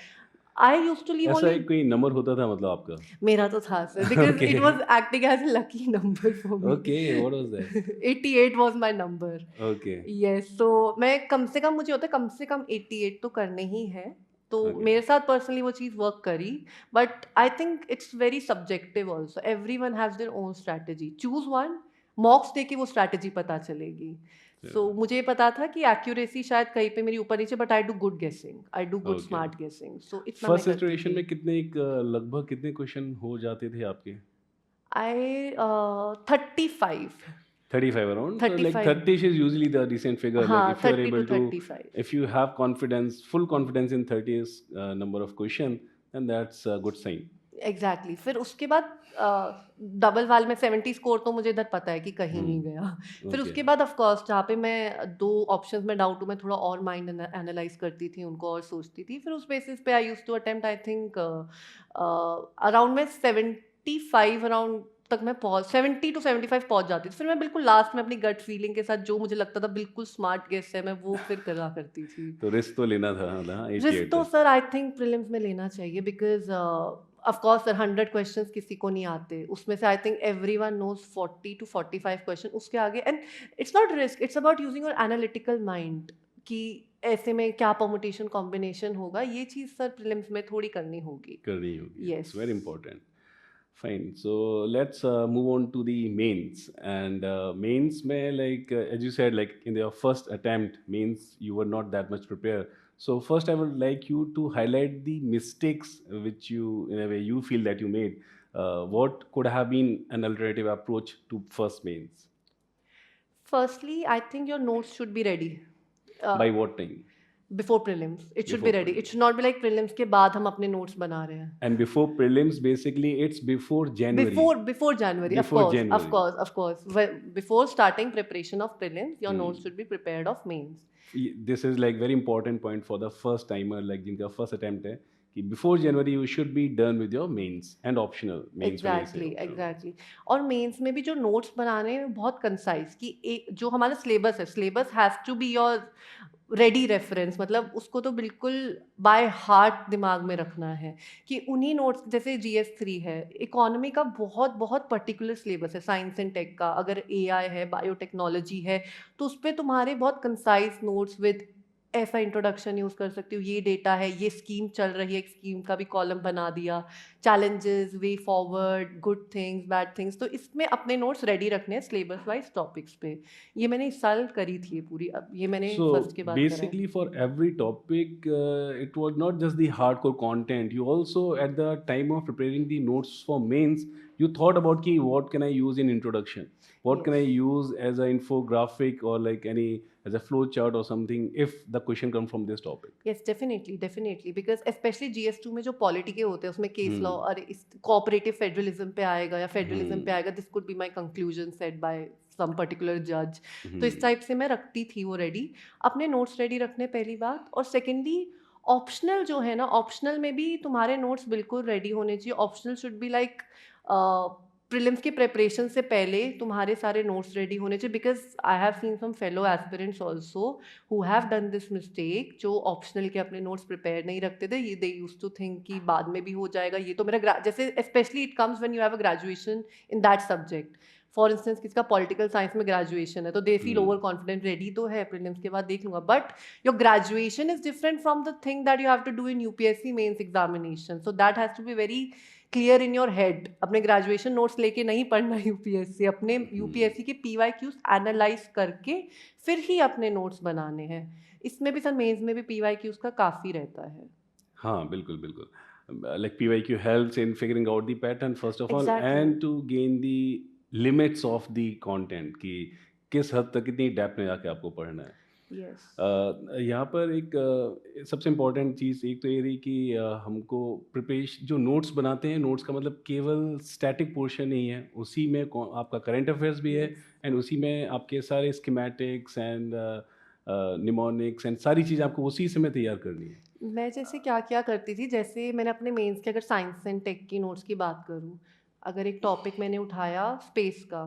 आई यूज टू लीव ऐसा ओनली. एक कोई नंबर होता था मतलब आपका? मेरा तो था sir, because Okay. It was acting as a lucky number for me. Okay, what was that? 88 was my number. Okay. Yes, तो मैं कम से कम, मुझे होता है कम से कम 88 तो करने ही है. तो Okay. मेरे साथ पर्सनली वो चीज़ वर्क करी, but I think it's very subjective also. Everyone has their own strategy. Choose one, mocks दे के वो स्ट्रैटेजी पता चलेगी. सो मुझे ये पता था कि एक्यूरेसी शायद कहीं पे मेरी ऊपर नीचे, बट आई डू गुड गेसिंग, I do good Okay. Smart गेसिंग. सो इतना मैं फर्स्ट करती सिचुएशन में थी. कितने लगभग कितने क्वेश्चन हो जाते थे आपके? आई 35. 35 around. So like 35. 30 is usually the decent figure. हाँ, Like if you are 30 to able to, 35. if you have confidence, full confidence in 30 is number of question, then that's a good sign. Exactly. फिर उसके बाद double वाल में 70 score तो मुझे इधर पता है कि कहीं नहीं गया. फिर Okay. उसके बाद ऑफ कोर्स जहाँ पे मैं 2 ऑप्शंस में डाउट हूँ, मैं थोड़ा और माइंड एनालाइज करती थी उनको और सोचती थी. फिर उस बेसिस पे I use to attempt, I think around में 75 अराउंड तक मैं 70 to 75 पहुंच जाती थी. फिर मैं बिल्कुल लास्ट में अपनी गट फीलिंग के साथ जो मुझे लगता था बिल्कुल स्मार्ट गेस है, मैं वो फिर करा करती थी. तो रिस्क तो लेना था ना, 88 रिस्क तो तक. सर आई थिंक प्रीलिम्स में लेना चाहिए, because of course sir 100 questions किसी को नहीं आते, उसमें से I think everyone knows 40 to 45 question. उसके आगे, and it's not risk, it's about using your analytical mind, कि ऐसे में क्या परमुटेशन कॉम्बिनेशन होगा, ये चीज़ सर प्रीलिम्स में थोड़ी करनी होगी. करनी होगी. Yes. It's very important. Fine. So let's move on to the mains. And mains में like as you said, like in your first attempt, mains you were not that much prepared. So first I would like you to highlight the mistakes which you, in a way, you feel that you made. What could have been an alternative approach to first mains? Firstly, I think your notes should be ready. By what time? Before prelims, it should be Before ready. prelims. It should not be like prelims के बाद हम अपने notes बना रहे हैं. And before prelims, basically it's before January. Before January, Before of January. course. Before starting preparation of prelims, your notes should be prepared of mains. This is like very important point for the first timer, like जिनका first attempt है, कि before January you should be done with your mains and optional mains. Exactly. और mains में भी जो notes बनाने हैं बहुत कंसाइज, कि एक जो हमारा सिलेबस है, syllabus has to be your ready reference, मतलब उसको तो बिल्कुल बाय हार्ट दिमाग में रखना है कि उन्हीं नोट्स, जैसे GS3 है, इकोनॉमी का बहुत बहुत पर्टिकुलर सिलेबस है, साइंस एंड टेक का, अगर AI है, बायोटेक्नोलॉजी है, तो उस पर तुम्हारे बहुत कंसाइज नोट्स विद ऐसा इंट्रोडक्शन यूज़ कर सकती हूँ, ये डेटा है, ये स्कीम चल रही है, एक स्कीम का भी कॉलम बना दिया, challenges, way forward, good things, bad things, तो इसमें अपने नोट्स रेडी रखने हैं सिलेबस वाइज टॉपिक्स पे। ये मैंने इस साल करी थी ये पूरी, अब ये मैंने फर्स्ट So के बाद करा है। basically, for every topic, it was not just the hardcore content. You also, at the time of preparing the notes for mains, you thought about ki what can I use in introduction, what can I Yes. use as an infographic or like any as a flow chart or something if the question come from this topic. Yes, definitely definitely, because specially GS2 में जो polity के होते हैं उसमें case law Hmm. और इस cooperative federalism पे आएगा या फेडरलिज्म पे Hmm. आएगा, this could be my conclusion set by some particular जज। तो इस Hmm. टाइप से मैं रखती थी वो रेडी, अपने नोट्स रेडी रखने पहली बात, और सेकेंडली ऑप्शनल जो है ना, ऑप्शनल में भी तुम्हारे नोट्स बिल्कुल रेडी होने चाहिए। Optional should be like prelims की प्रेपरेशन से पहले तुम्हारे सारे नोट्स रेडी होने चाहिए, because I have seen some fellow aspirants also who have done this mistake, जो ऑप्शनल के अपने नोट्स प्रिपेयर नहीं रखते थे, ये दे यूज टू थिंक कि बाद में भी हो जाएगा, ये तो मेरा जैसे specially it comes when you have a graduation in that subject. For instance किसका पॉलिटिकल साइंस में ग्रेजुएशन है, तो they feel over Hmm. Confident, ready तो है, प्रीलिम्स के बाद देख लूंगा, but your graduation is different from the thing that you have to do in UPSC mains examination, so that has to be very clear in your head. अपने graduation notes लेके नहीं पढ़ना UPSC, अपने Hmm. UPSC के PYQs analyse करके फिर ही अपने notes बनाने हैं। इसमें भी सर मेंस में भी PYQs का काफ़ी रहता है। हाँ, बिल्कुल, बिल्कुल। Like PYQ helps in figuring out the pattern first of all exactly. and to gain the limits of the content कि किस हद तक कितनी डेप्थ में जाके आपको पढ़ना है। यस। यहाँ पर एक सबसे इम्पोर्टेंट चीज़ एक तो ये रही कि हमको प्रिपरेशन जो नोट्स बनाते हैं, नोट्स का मतलब केवल स्टैटिक पोर्शन नहीं है, उसी में आपका करंट अफेयर्स भी है यस। एंड उसी में आपके सारे स्कीमेटिक्स एंड निमोनिक्स एंड सारी चीज़ आपको उसी समय तैयार करनी है। मैं जैसे क्या क्या करती थी, जैसे मैंने अपने मेंस के, अगर साइंस एंड टेक की नोट्स की बात करूँ, अगर एक टॉपिक मैंने उठाया स्पेस का,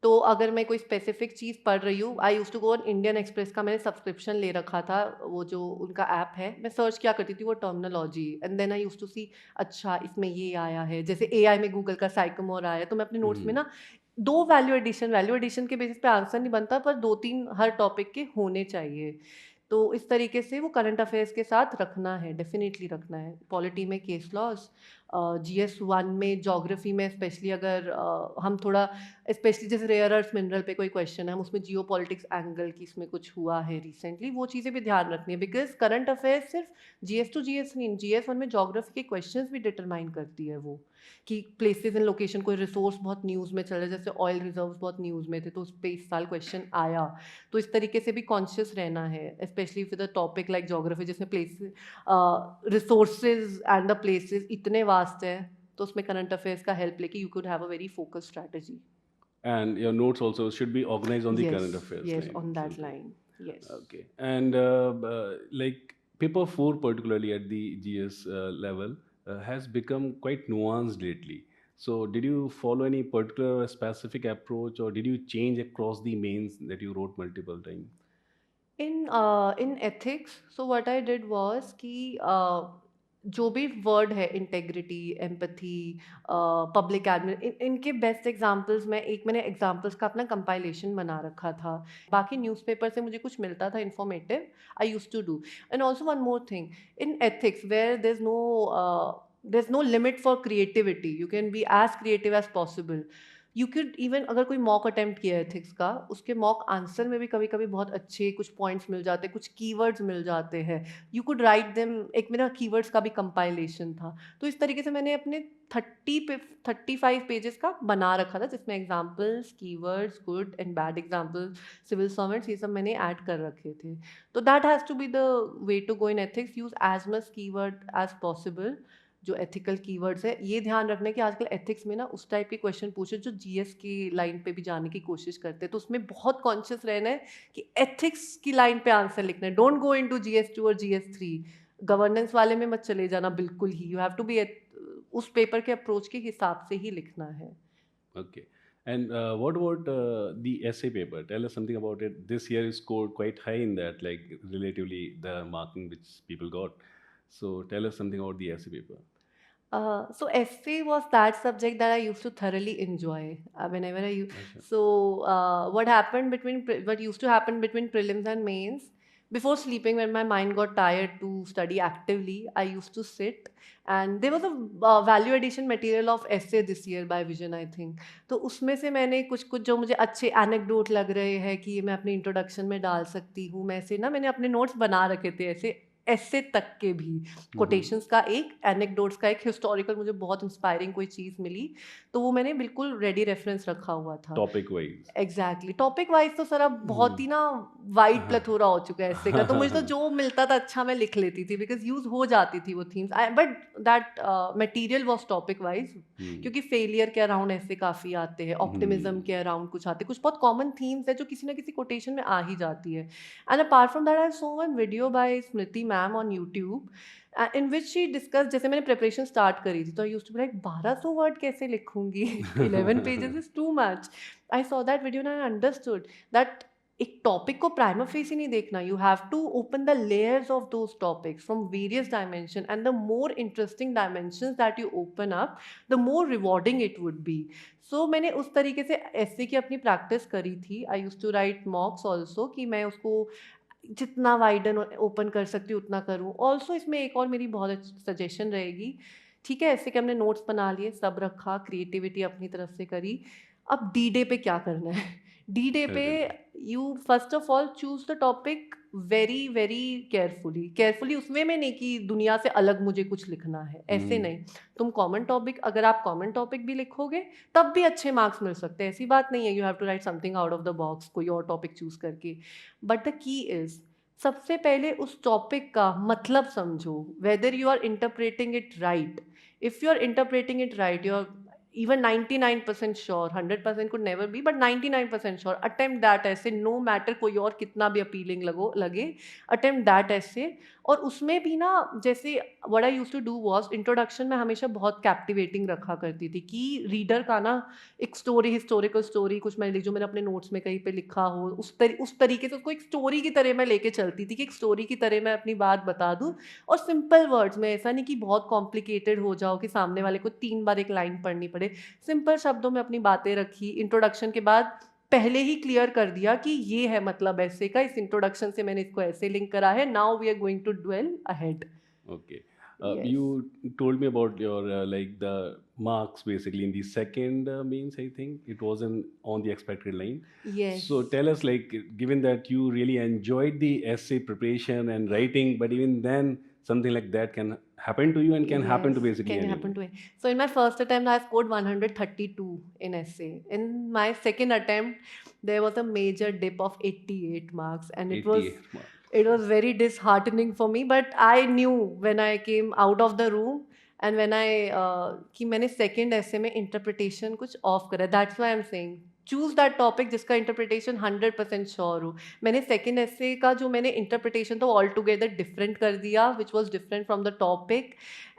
तो अगर मैं कोई स्पेसिफिक चीज़ पढ़ रही हूँ, I use to go on Indian Express का मैंने सब्सक्रिप्शन ले रखा था, वो जो उनका ऐप है, मैं सर्च क्या करती थी वो terminology, and then I use to see, अच्छा इसमें ये आया है, जैसे AI में गूगल का साइकोमोर आया है, तो मैं अपने नोट्स में हुँ, ना दो वैल्यू एडिशन के बेसिस पे आंसर नहीं बनता, पर 2-3 हर टॉपिक के होने चाहिए। तो इस तरीके से वो करंट अफेयर्स के साथ रखना है, डेफिनेटली रखना है। पॉलिटी में केस लॉज, GS1 में, ज्योग्राफी में स्पेशली, अगर हम थोड़ा स्पेशली जैसे रेयर अर्थ मिनरल पे कोई क्वेश्चन है, हम उसमें जियो पॉलिटिक्स एंगल की इसमें कुछ हुआ है रिसेंटली, वो चीज़ें भी ध्यान रखनी है, बिकॉज करंट अफेयर्स सिर्फ GS2 GS नहीं, GS1 में ज्योग्राफी के क्वेश्चंस भी डिटरमाइन करती है वो, कि प्लेसेस एंड लोकेशन, कोई रिसोर्स बहुत न्यूज़ में चल रहा है, जैसे ऑयल रिजर्व्स बहुत न्यूज़ में थे, तो उस पर इस साल क्वेश्चन आया। तो इस तरीके से भी कॉन्शियस रहना है, specially with a topic like geography, जिसमें places, resources and the places इतने वास्ट है, तो उसमें करंट अफेयर्स का हेल्प लेके you could have a very focused strategy. and your notes also should be organized on the yes, current affairs yes, line. On that Okay. Line. Yes. Okay. And like paper 4 particularly at the GS level has become quite nuanced lately. So did you follow any particular specific approach or did you change across the mains that you wrote multiple times? In ethics, so what I did was कि जो भी word है, integrity, empathy, public admin, इनके best examples, मैंने examples का अपना compilation बना रखा था। बाकी न्यूज़पेपर से मुझे कुछ मिलता था informative, I used to do. And also one more thing, in ethics where there's no limit for creativity, you can be as creative as possible, you CAD even, अगर कोई मॉक अटेम्प्ट किया है ethics का, उसके mock answer में भी कभी कभी बहुत अच्छे कुछ पॉइंट्स मिल जाते हैं, कुछ कीवर्ड्स मिल जाते हैं, यू कुड राइट देम। एक मेरा कीवर्ड्स का भी कंपाइलेशन था, तो इस तरीके से मैंने अपने 35 पेजेस का बना रखा था, जिसमें examples, keywords, good and bad examples, civil servants, ये सब मैंने ऐड कर रखे थे। तो that has to be the way to go in ethics, use as much keyword as possible, जो एथिकल कीवर्ड्स है। ये ध्यान रखना है कि आजकल एथिक्स में ना उस टाइप के क्वेश्चन पूछे जो GS की लाइन पे भी जाने की कोशिश करते हैं, तो उसमें बहुत कॉन्शियस रहना है कि एथिक्स की लाइन पे आंसर लिखना है, डोंट गो इनटू GS2 और GS3। गवर्नेंस वाले में मत चले जाना बिल्कुल ही, यू हैव टू बी उस पेपर के अप्रोच के हिसाब से ही लिखना है। Okay. And what about the essay paper? Tell us something about it. This year you scored quite high in that, like relatively the marking which people got. So tell us something about the essay paper. So essay was that subject that I used to thoroughly enjoy whenever I use. Acha. So what used to happen between prelims and mains, before sleeping when my mind got tired to study actively, I used to sit, and there was a value addition material of essay this year by Vision, I think. तो उसमें से मैंने कुछ कुछ जो मुझे अच्छे anecdote लग रहे हैं कि ये मैं अपने इंट्रोडक्शन में डाल सकती हूँ, मैं ऐसे ना मैंने अपने नोट्स बना रखे थे ऐसे ऐसे तक के भी कोटेशंस का एक एनेक्डोट्स का एक हिस्टोरिकल मुझे बहुत इंस्पायरिंग कोई चीज़ मिली तो वो मैंने बिल्कुल रेडी रेफरेंस रखा हुआ था Topic wise. Exactly topic wise तो सर अब बहुत ही ना वाइड हाँ. प्लेथोरा हो चुका है ऐसे का तो मुझे तो जो मिलता था अच्छा मैं लिख लेती थी बिकॉज यूज हो जाती थी वो themes but that material was topic wise क्योंकि फेलियर के अराउंड ऐसे काफ़ी आते हैं ऑप्टिमिज्म के अराउंड कुछ आते हैं कुछ बहुत कॉमन थीम्स है जो किसी ना किसी कोटेशन में आ ही जाती है and apart from that I saw one video by Smriti ma'am on YouTube in which she discuss जैसे मैंने प्रिपरेशन स्टार्ट करी थी तो I used to be like 1200 word कैसे लिखूंगी 11 pages is too much I saw that video and I understood that एक topic को prima facie नहीं देखना you have to open the layers of those topics from various dimension and the more interesting dimensions that you open up the more rewarding it would be so मैंने उस तरीके से ऐसे की अपनी प्रैक्टिस करी थी I use to write mocks also कि मैं उसको जितना वाइडन ओपन कर सकती हूँ उतना करूँ ऑल्सो इसमें एक और मेरी बहुत सजेशन रहेगी ठीक है ऐसे कि हमने नोट्स बना लिए सब रखा क्रिएटिविटी अपनी तरफ से करी अब डी डे पे क्या करना है डी डे पे you first of all choose the topic very very carefully उसमें में नहीं कि दुनिया से अलग मुझे कुछ लिखना है ऐसे नहीं तुम कॉमन टॉपिक अगर आप कॉमन टॉपिक भी लिखोगे तब भी अच्छे मार्क्स मिल सकते हैं ऐसी बात नहीं है you have to write something out of the box कोई और टॉपिक चूज करके बट द की इज सबसे पहले उस टॉपिक का मतलब समझो whether you are interpreting it right if you are interpreting it right you are even 99% sure 100% could never be but 99% sure attempt that essay no matter कोई और कितना भी appealing लगे attempt that essay और उसमें भी ना जैसे what I used to do was introduction में हमेशा बहुत captivating रखा करती थी कि रीडर का ना एक स्टोरी हिस्टोरिकल स्टोरी कुछ मैं जो मैंने अपने नोट्स में कहीं पे लिखा हो उस तरीके से उसको एक स्टोरी की तरह मैं लेके चलती थी कि एक स्टोरी की तरह मैं अपनी बात बता दूं और सिंपल वर्ड्स में ऐसा नहीं कि बहुत कॉम्प्लिकेटेड हो जाओ कि सामने वाले को 3 बार एक लाइन पढ़नी पड़े सिंपल शब्दों में अपनी बातें रखी इंट्रोडक्शन के बाद पहले ही क्लियर कर दिया कि ये है मतलब ऐसे का इस इंट्रोडक्शन से मैंने इसको ऐसे लिंक करा है now we are going to dwell ahead Okay. Yes. You told me about your like the marks basically in the second mains. I think it wasn't on the expected line. Yes. So tell us, like, given that you really enjoyed the essay preparation and writing, but even then something like that can happen to you and can happen to Yes, basically can anyone. happen to it. So in my first attempt, I scored 132 in essay. In my second attempt, there was a major dip of 88 marks, and it was 88 marks. it was very disheartening for me. But I knew when I came out of the room and when I कि मैंने second essay में interpretation कुछ off करा. That's why I'm saying choose that topic जिसका interpretation 100% sure हो मैंने second एसे का जो मैंने इंटरप्रिटेशन तो ऑल टुगेदर डिफरेंट कर दिया which was different from the topic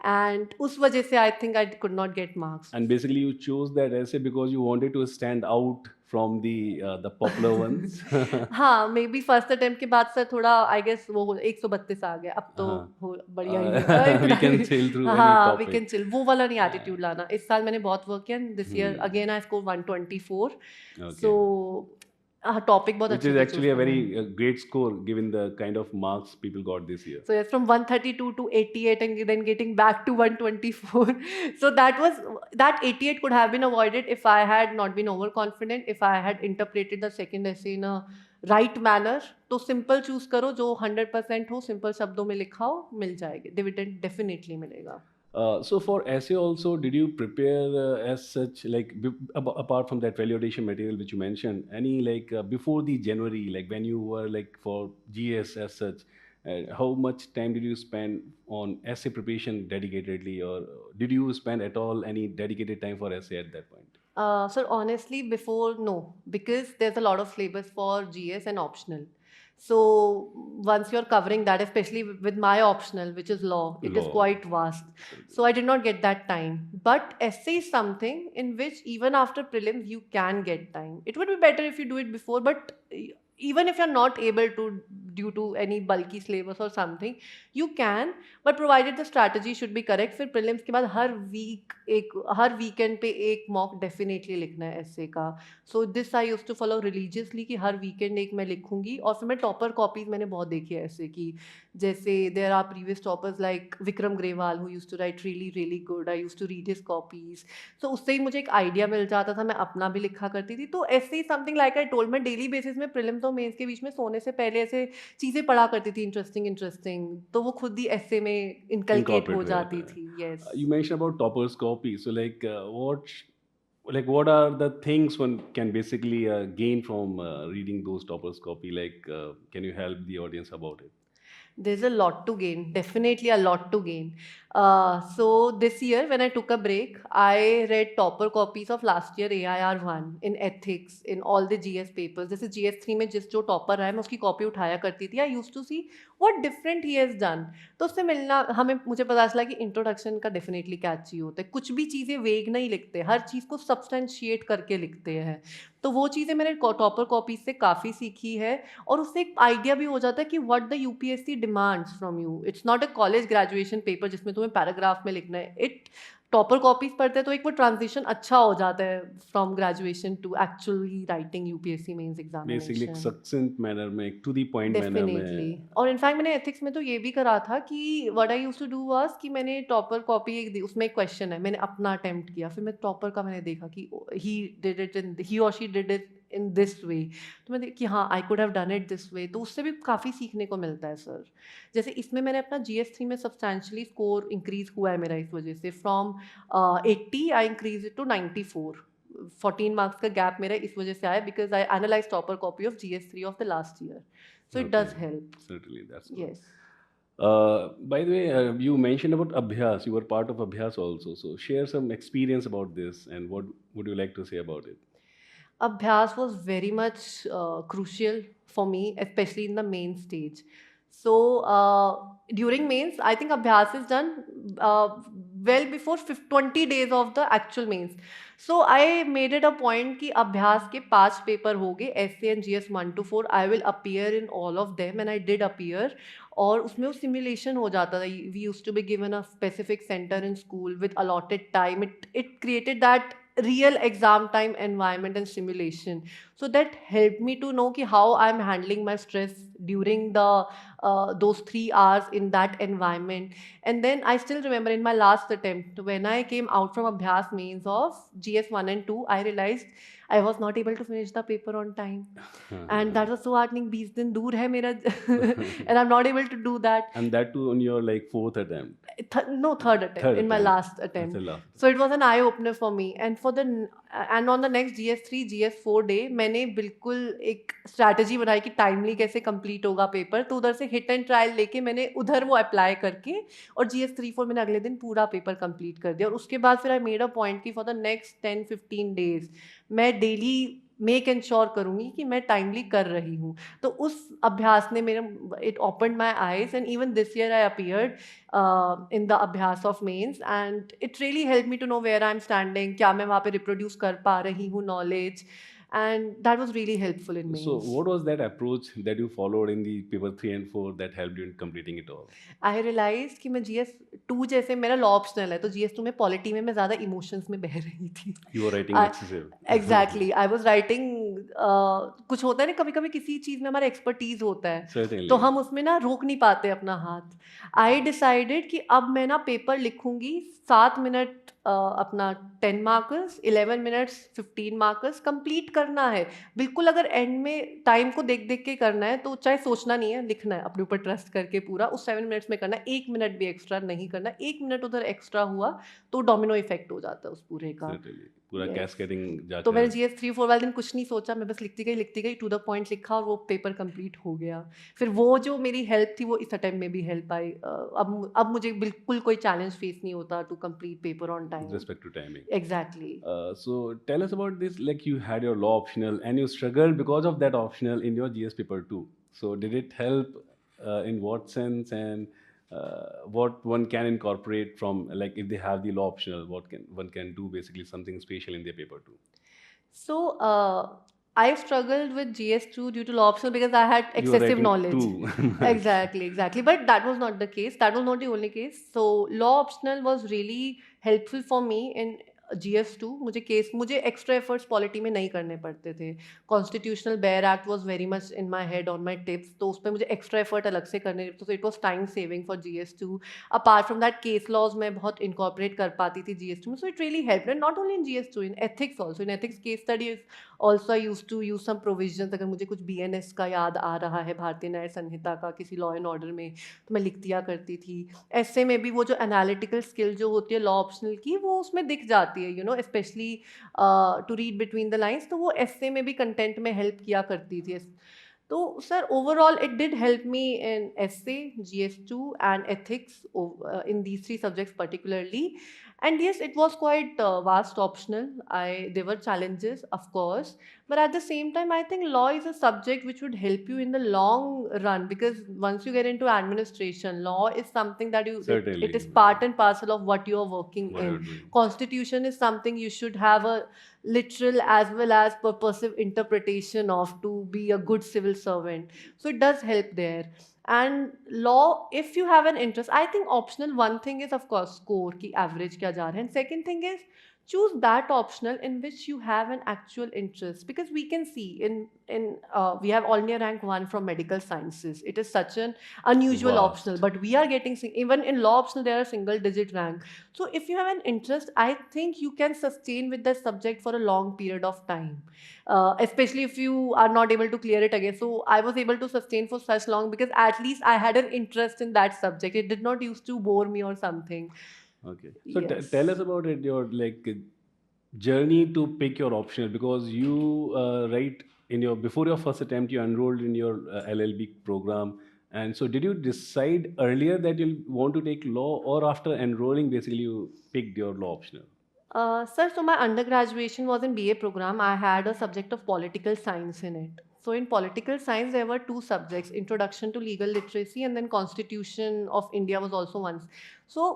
and उस वजह से I think I could not get marks And basically, you chose that essay because you wanted to stand out from the popular ones. हाँ may be first attempt के बाद sir थोड़ा I guess वो 132 आ गया अब तो हाँ. हो बढ़िया ही है We can sail through any हाँ वी topic. कैन चिल वो वाला नहीं एटीट्यूड लाना इस साल मैंने बहुत वर्क किया this year again I score 124 Okay. So topic बहुत Which अच्छे is से actually a choose करना very है। great score given the kind of marks people got this year. So yes, from 132 to 88 and then getting back to 124. So that 88 could have been avoided if I had not been overconfident, if I had interpreted the second essay in a right manner. तो simple choose करो जो 100% हो simple शब्दों में लिखा हो मिल जाएगी dividend definitely मिलेगा. So for essay also, did you prepare as such, like apart from that validation material which you mentioned, any like before the January, like when you were like for GS as such, how much time did you spend on essay preparation dedicatedly, or did you spend at all any dedicated time for essay at that point? So honestly, before no, because there's a lot of syllabus for GS and optional. So once you're covering that, especially with my optional, which is law, it is Law. quite vast. So I did not get that time. But essay is something in which even after prelims you can get time. It would be better if you do it before, but even if you're not able to due to any bulky syllabus or something, you can, but provided the strategy should be correct. फिर prelims के बाद हर weekend पे एक mock definitely लिखना है essay का. So this I used to follow religiously कि हर weekend एक मैं लिखूंगी. और फिर मैं topper copies मैंने बहुत देखी है essay की. जैसे there are previous toppers like Vikram Grewal who used to write really good. I used to read his copies. So उससे ही मुझे एक idea मिल जाता था, मैं अपना भी लिखा करती थी. तो ऐसे ही something like I told, मैं daily basis में prelims और mains के बीच में सोने से पहले ऐसे चीज़ें पढ़ा करती थी interesting. तो वो खुद ही ऐसे में inculcate हो जाती थी. Yes. You mentioned about toppers copy. So what are the things one can basically gain from reading those toppers copy? Can you help the audience about it? There's a lot to gain, definitely a lot to gain. So this year when I took a break, I read topper copies of last year AIR 1 in ethics, in all the GS papers. जैसे GS 3 में जिस जो topper रहा है मैं उसकी copy उठाया करती थी. I used to see what different he has done. तो उससे मिलना मुझे पता चला कि इंट्रोडक्शन का डेफिनेटली कैची होता है. कुछ भी चीज़ें वेग नहीं लिखते, हर चीज़ को सब्सटेंशिएट करके लिखते हैं. तो वो चीज़ें मैंने टॉपर कॉपीज से काफ़ी सीखी है. और उससे एक आइडिया भी हो जाता है कि what the UPSC demands from you. It's not a college graduation paper जिसमें तुम्हें पैराग्राफ में लिखना है. इट टॉपर कॉपीज पढ़ते हैं तो एक वो ट्रांजिशन अच्छा हो जाता है from graduation to actually writing UPSC mains basically एक एग्जामिनेशन. सक्सेंट मैनर में, एक to the point manner definitely. में. और इनफैक्ट मैंने एथिक्स में तो ये भी करा था कि what I used to do was कि मैंने टॉपर कॉपी एक दी, उसमें एक क्वेश्चन है, मैंने अपना अटेम्प्ट किया, फिर मैं टॉपर का मैंने देखा कि ही और she did it in this way. तो मैं कि हाँ I could have done it this way. तो उससे भी काफ़ी सीखने को मिलता है सर. जैसे इसमें मैंने अपना GS 3 में सब्सटैंशली स्कोर इंक्रीज हुआ है मेरा इस वजह से. From 80 I increase it to 94. 14 marks का गैप मेरा इस वजह से आया because I analyze topper copy of GS 3 of the last year. So it does help. Certainly, that's good. Yes. By the way, you mentioned about Abhyas. You were part of Abhyas also. So share some experience about this and what would you like to say about it? Abhyas was very much crucial for me, especially in the main stage. So during mains, I think Abhyas is done well before 20 days of the actual mains. So I made it a point कि अभ्यास के 5 paper हो गए, essay and GS 1 to 4. I will appear in all of them and I did appear. और उसमें वो simulation हो जाता था. We used to be given a specific center in school with allotted time. It created that real exam time environment and simulation. So that helped me to know कि how I'm handling my stress during the those 3 hours in that environment. And then I still remember in my last attempt when I came out from Abhyas mains of GS 1 and 2, I realized I was not able to finish the paper on time. And that was so heartening. 20 दिन दूर है मेरा and I'm not able to do that. And that too on your fourth attempt. Third attempt in my last attempt. So it was an eye opener for me. And on the next GS 3 GS 4 day मैंने बिल्कुल एक strategy बनाई कि timely कैसे complete होगा paper. तो उधर से हिट एंड ट्रायल लेके मैंने उधर वो अप्लाई करके और GS 3 4 मैंने अगले दिन पूरा पेपर कंप्लीट कर दिया. और उसके बाद फिर आई मेड अ पॉइंट कि फॉर द नेक्स्ट 10-15 डेज मैं डेली मेक एंश्योर करूँगी कि मैं टाइमली कर रही हूँ. तो उस अभ्यास ने it opened my eyes. And even this year I appeared in the abhyas of mains and it really help me to know where I am standing. क्या मैं वहाँ पे रिप्रोड्यूस कर पा रही हूँ knowledge. And that was really helpful in mains. So what was that approach that you followed in the paper 3 and 4 that helped you in completing it all? I realized कि मैं GS 2 जैसे मेरा law optional है तो GS 2 में polity में मैं ज़्यादा इमोशंस में बह रही थी. You were writing excessive. Exactly. I was writing कुछ होता है ना कभी कभी किसी चीज़ में हमारा एक्सपर्टीज होता है. Certainly. तो हम उसमें ना रोक नहीं पाते अपना हाथ. I decided कि अब मैं ना पेपर लिखूंगी 7 मिनट अपना 10 मार्कर्स, 11 मिनट्स 15 मार्कर्स कंप्लीट करना है. बिल्कुल अगर एंड में टाइम को देख देख के करना है तो चाहे सोचना नहीं है, लिखना है अपने ऊपर ट्रस्ट करके पूरा उस 7 मिनट्स में करना है. 1 मिनट भी एक्स्ट्रा नहीं करना. 1 मिनट उधर एक्स्ट्रा हुआ तो डोमिनो इफेक्ट हो जाता है उस पूरे का. Certainly. पूरा कैस्केडिंग जाकर. तो मैंने GS 3 4 वाले दिन कुछ नहीं सोचा, मैं बस लिखती गई टू द पॉइंट लिखा और वो पेपर कंप्लीट हो गया. फिर वो जो मेरी हेल्प थी वो इस अटेम्प्ट में भी हेल्प आई. अब मुझे बिल्कुल कोई चैलेंज फेस नहीं होता to complete paper on time. With respect to timing. Exactly. So tell us about this. You had your law optional and you struggled because of that optional in your GS paper 2. So did it help? In what sense? And what one can incorporate from, like, if they have the law optional, what can one can do basically something special in their paper too? So, I struggled with GS2 due to law optional because I had You were excessive writing knowledge. two. Exactly, exactly. But that was not the case. That was not the only case. So, law optional was really helpful for me in GS2. मुझे extra efforts polity में नहीं करने पड़ते थे. Constitutional Bare Act was very much in my head, on my tips. तो उसमें मुझे extra effort अलग से करने, तो it was time saving for GS2. Apart from that, case laws मैं बहुत incorporate कर पाती थी GS2 में. So it really helped. And not only in GS2, in ethics also. In ethics case studies also I used to use some provisions. अगर मुझे कुछ BNS का याद आ रहा है, भारतीय न्याय संहिता का किसी लॉ एंड ऑर्डर में, तो मैं लिख दिया करती थी. ऐसे में भी वो जो एनालिटिकल स्किल जो होती है लॉ ऑप्शनल की, वो उसमें दिख जाती है, specially to read between the lines. तो वो ऐसे में भी कंटेंट में हेल्प किया करती थी. तो sir, overall it did help me in essay, GS2 and ethics, in these three subjects particularly. And yes, it was quite vast optional. There were challenges, of course, but at the same time, I think law is a subject which would help you in the long run, because once you get into administration, law is something that it Certainly, is part and parcel of what you are working what in. you're doing. Constitution is something you should have a literal as well as purposive interpretation of to be a good civil servant. So it does help there. And law, if you have an interest, I think optional, one thing is of course score ki average kya ja raha hai, and second thing is choose that optional in which you have an actual interest, because we can see in we have all near rank 1 from medical sciences. It is such an unusual optional, Vast. but we are getting even in law optional there are single digit rank. So if you have an interest, I think you can sustain with the subject for a long period of time, especially if you are not able to clear it again. So I was able to sustain for such long because at least I had an interest in that subject. It did not used to bore me or something. Okay. So Yes. tell us about it, your like journey to pick your optional, because you right in your before your first attempt you enrolled in your LLB program. And so did you decide earlier that you want to take law, or after enrolling basically you picked your law optional? Sir, so my undergraduation was in BA program. I had a subject of political science in it. So in political science, there were two subjects: Introduction to Legal Literacy, and then Constitution of India was also one. So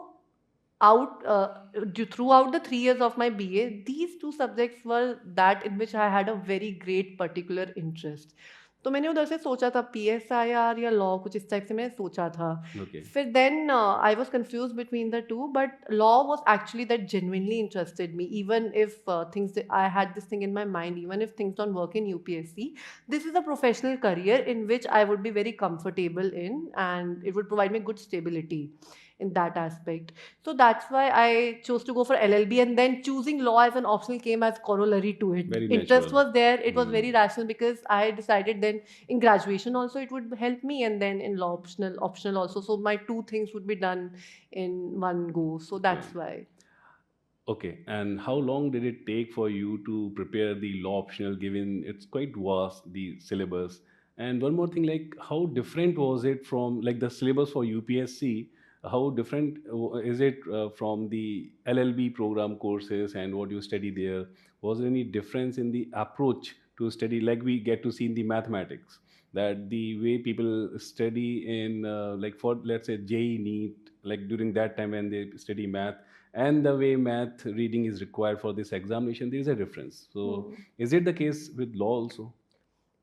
throughout the 3 years of my BA, these two subjects were that in which I had a very great particular interest. तो मैंने उधर से सोचा था PSIR या law, कुछ इस type से मैंने सोचा था. Okay. फिर then I was confuse between the two, but law was actually that genuinely interested me, even if things, I had this thing in my mind, even if things don't work in UPSC, this is a professional career in which I would be very comfortable in, and it would provide me good stability in that aspect. So that's why I chose to go for LLB, and then choosing law as an optional came as corollary to it. Very Interest natural. was there, it was very rational, because I decided then in graduation also it would help me, and then in law optional also. So my two things would be done in one go. So that's why. Okay, and how long did it take for you to prepare the law optional, given it's quite vast, the syllabus? And one more thing, like, how different was it from, like, the syllabus for UPSC? How different is it from the LLB program courses and what you study there? Was there any difference in the approach to study, like we get to see in the mathematics, that the way people study in, like, for let's say JEE NEET, like during that time when they study math, and the way math reading is required for this examination, there is a difference. So is it the case with law also?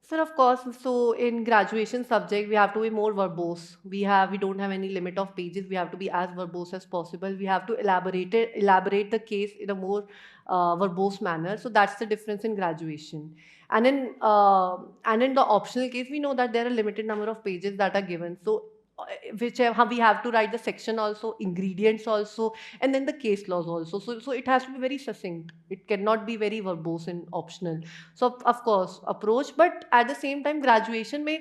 Sir, of course. So in graduation subject, we have to be more verbose. We don't have any limit of pages. We have to be as verbose as possible. We have to elaborate the case in a more verbose manner. So that's the difference in graduation. And in the optional case, we know that there are limited number of pages that are given. So whichever we have to write the section also, ingredients also, and then the case laws also. So it has to be very succinct. It cannot be very verbose and optional. So of course approach, but at the same time graduation में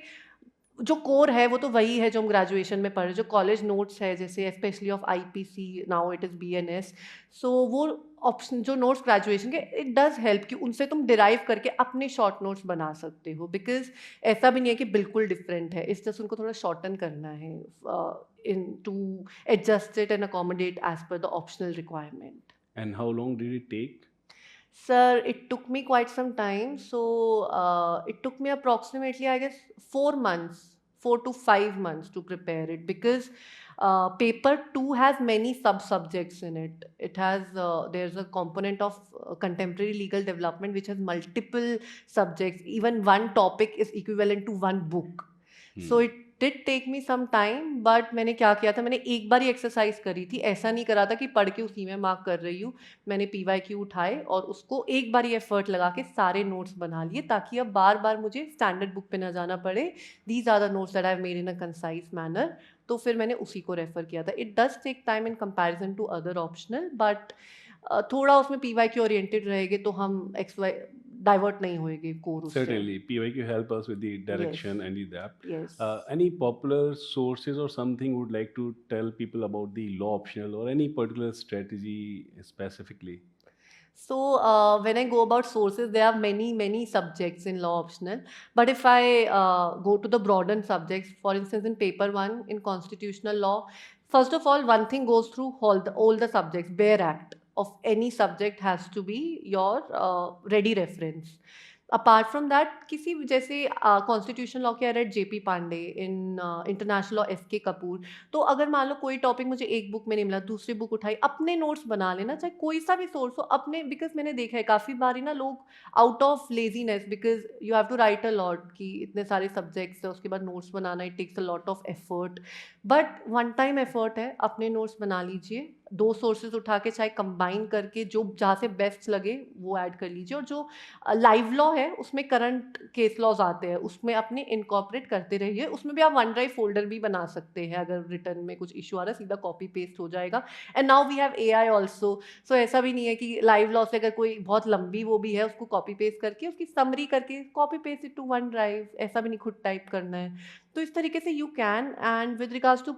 जो core है वो तो वही है जो हम graduation में पढ़ रहे हैं. जो कॉलेज नोट्स है, जैसे specially of IPC, now it is BNS. सो वो ऑप्शन जो नोट्स ग्रेजुएशन के, इट डज हेल्प कि उनसे तुम डिराइव करके अपने शॉर्ट नोट्स बना सकते हो, बिकॉज ऐसा भी नहीं है कि बिल्कुल डिफरेंट है. इस जस्ट उनको थोड़ा शॉर्टन करना है in to adjust it and accommodate as per the optional requirement. And how long did it take? Sir, it took me quite some time. So it took me approximately, I guess, 4 months, 4 to 5 months to prepare it because paper two has many sub subjects in it. It has there's a component of contemporary legal development which has multiple subjects. Even one topic is equivalent to one book. So it did take me some time but मैंने क्या किया था, मैंने एक बार ही exercise करी थी, ऐसा नहीं करा था कि पढ़ के उसी में मार्क कर रही हूँ। मैंने PYQ उठाए और उसको एक बार ही एफर्ट लगा के सारे नोट्स बना लिए ताकि अब बार बार मुझे स्टैंडर्ड बुक पे ना जाना पड़े। These are the notes that I made in a concise manner. तो फिर मैंने उसी को रेफर किया था। It does take time in comparison to other optional but थोड़ा उसमें PYQ ओरिएंटेड रहेंगे तो हम एक्स वाई डाइवर्ट नहीं होएंगे कोर उससे। Certainly, PYQ help us with the Yes, direction and the depth. yes. Any popular sources or something would like to tell people about the law optional or any particular strategy specifically? So when I go about sources, there are many subjects in law optional. But if I go to the broadened subjects, for instance, in paper one in constitutional law, first of all, one thing goes through all the subjects. Bare Act of any subject has to be your ready reference. Apart from that किसी भी जैसे constitution law के read JP Pandey, in international law SK Kapoor. तो अगर मान लो कोई topic मुझे एक बुक में नहीं मिला, दूसरी बुक उठाई, अपने नोट्स बना लेना, चाहे कोई सा भी सोर्स हो अपने। बिकॉज मैंने देखा है काफ़ी बारी ना लोग out of laziness, because you have to write a lot कि इतने सारे सब्जेक्ट्स है, उसके बाद नोट्स बनाना, it takes a lot of effort. But one time effort है, अपने नोट्स बना लीजिए, दो सोर्सेज उठा के चाहे कंबाइन करके जो जहाँ से बेस्ट लगे वो ऐड कर लीजिए। और जो लाइव लॉ है उसमें करंट केस लॉज आते हैं, उसमें अपने इनकॉर्पोरेट करते रहिए। उसमें भी आप वन ड्राइव फोल्डर भी बना सकते हैं, अगर रिटर्न में कुछ इशू आ रहा है सीधा कॉपी पेस्ट हो जाएगा। And now we have AI also. So ऐसा भी नहीं है कि लाइव लॉ से अगर कोई बहुत लंबी वो भी है उसको कॉपी पेस्ट करके उसकी समरी करके copy paste it to OneDrive, ऐसा भी नहीं खुद टाइप करना है। तो इस तरीके से you can. And with regards to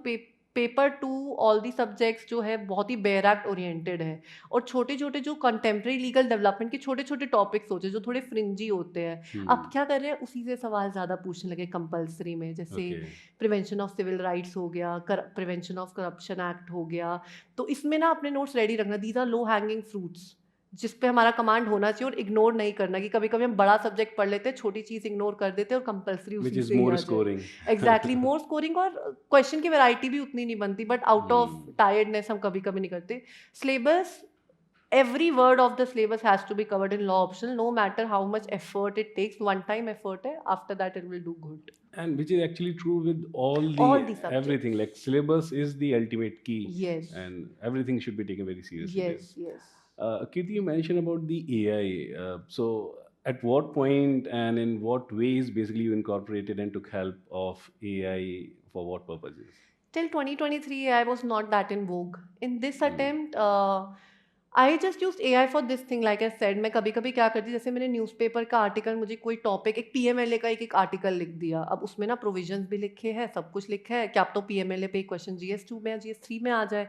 paper two all the subjects जो है बहुत ही बेयर एक्ट ओरिएंटेड है। और छोटे छोटे जो कंटेम्प्रेरी लीगल डेवलपमेंट के छोटे छोटे टॉपिक्स होते हैं जो थोड़े फ्रिंजी होते हैं, आप क्या कर रहे हैं उसी से सवाल ज़्यादा पूछने लगे कंपल्सरी में। जैसे Okay. Prevention of civil rights हो गया, प्रिवेंशन ऑफ करप्शन एक्ट हो गया। तो इसमें ना अपने नोट्स रेडी रखना, these are low hanging fruits जिस पे हमारा कमांड होना चाहिए। और इग्नोर नहीं करना कि कभी कभी हम बड़ा सब्जेक्ट पढ़ लेते हैं, छोटी चीज़ इग्नोर कर देते हैं और कंपल्सरी Which उसी is से ही more आ जाए। scoring. एग्जैक्टली, मोर स्कोरिंग। और क्वेश्चन की वैरायटी भी उतनी नहीं बनती, बट आउट ऑफ टायर्डनेस हम कभी कभी नहीं करते। Syllabus, every word of the syllabus has to be covered in law optional, no matter how much effort it takes। One time effort है, after that it will do good। And which is actually true with all All the the subjects। everything. Like syllabus is the ultimate key, Yes, and everything should be taken very seriously there. yes, yes। Kirti, you mentioned about the AI. So, at what point and in what ways basically you incorporated and took help of AI for what purposes? Till 2023 AI was not that in vogue. In this attempt I just used AI for this thing, like I said। मैं कभी कभी क्या करती, जैसे मैंने newspaper का article, मुझे कोई टॉपिक, एक PMLA का एक आर्टिकल लिख दिया। अब उसमें ना प्रोविजंस भी लिखे हैं, सब कुछ लिखा है कि आप तो PMLA पे क्वेश्चन GS2 में या GS3 में आ जाए।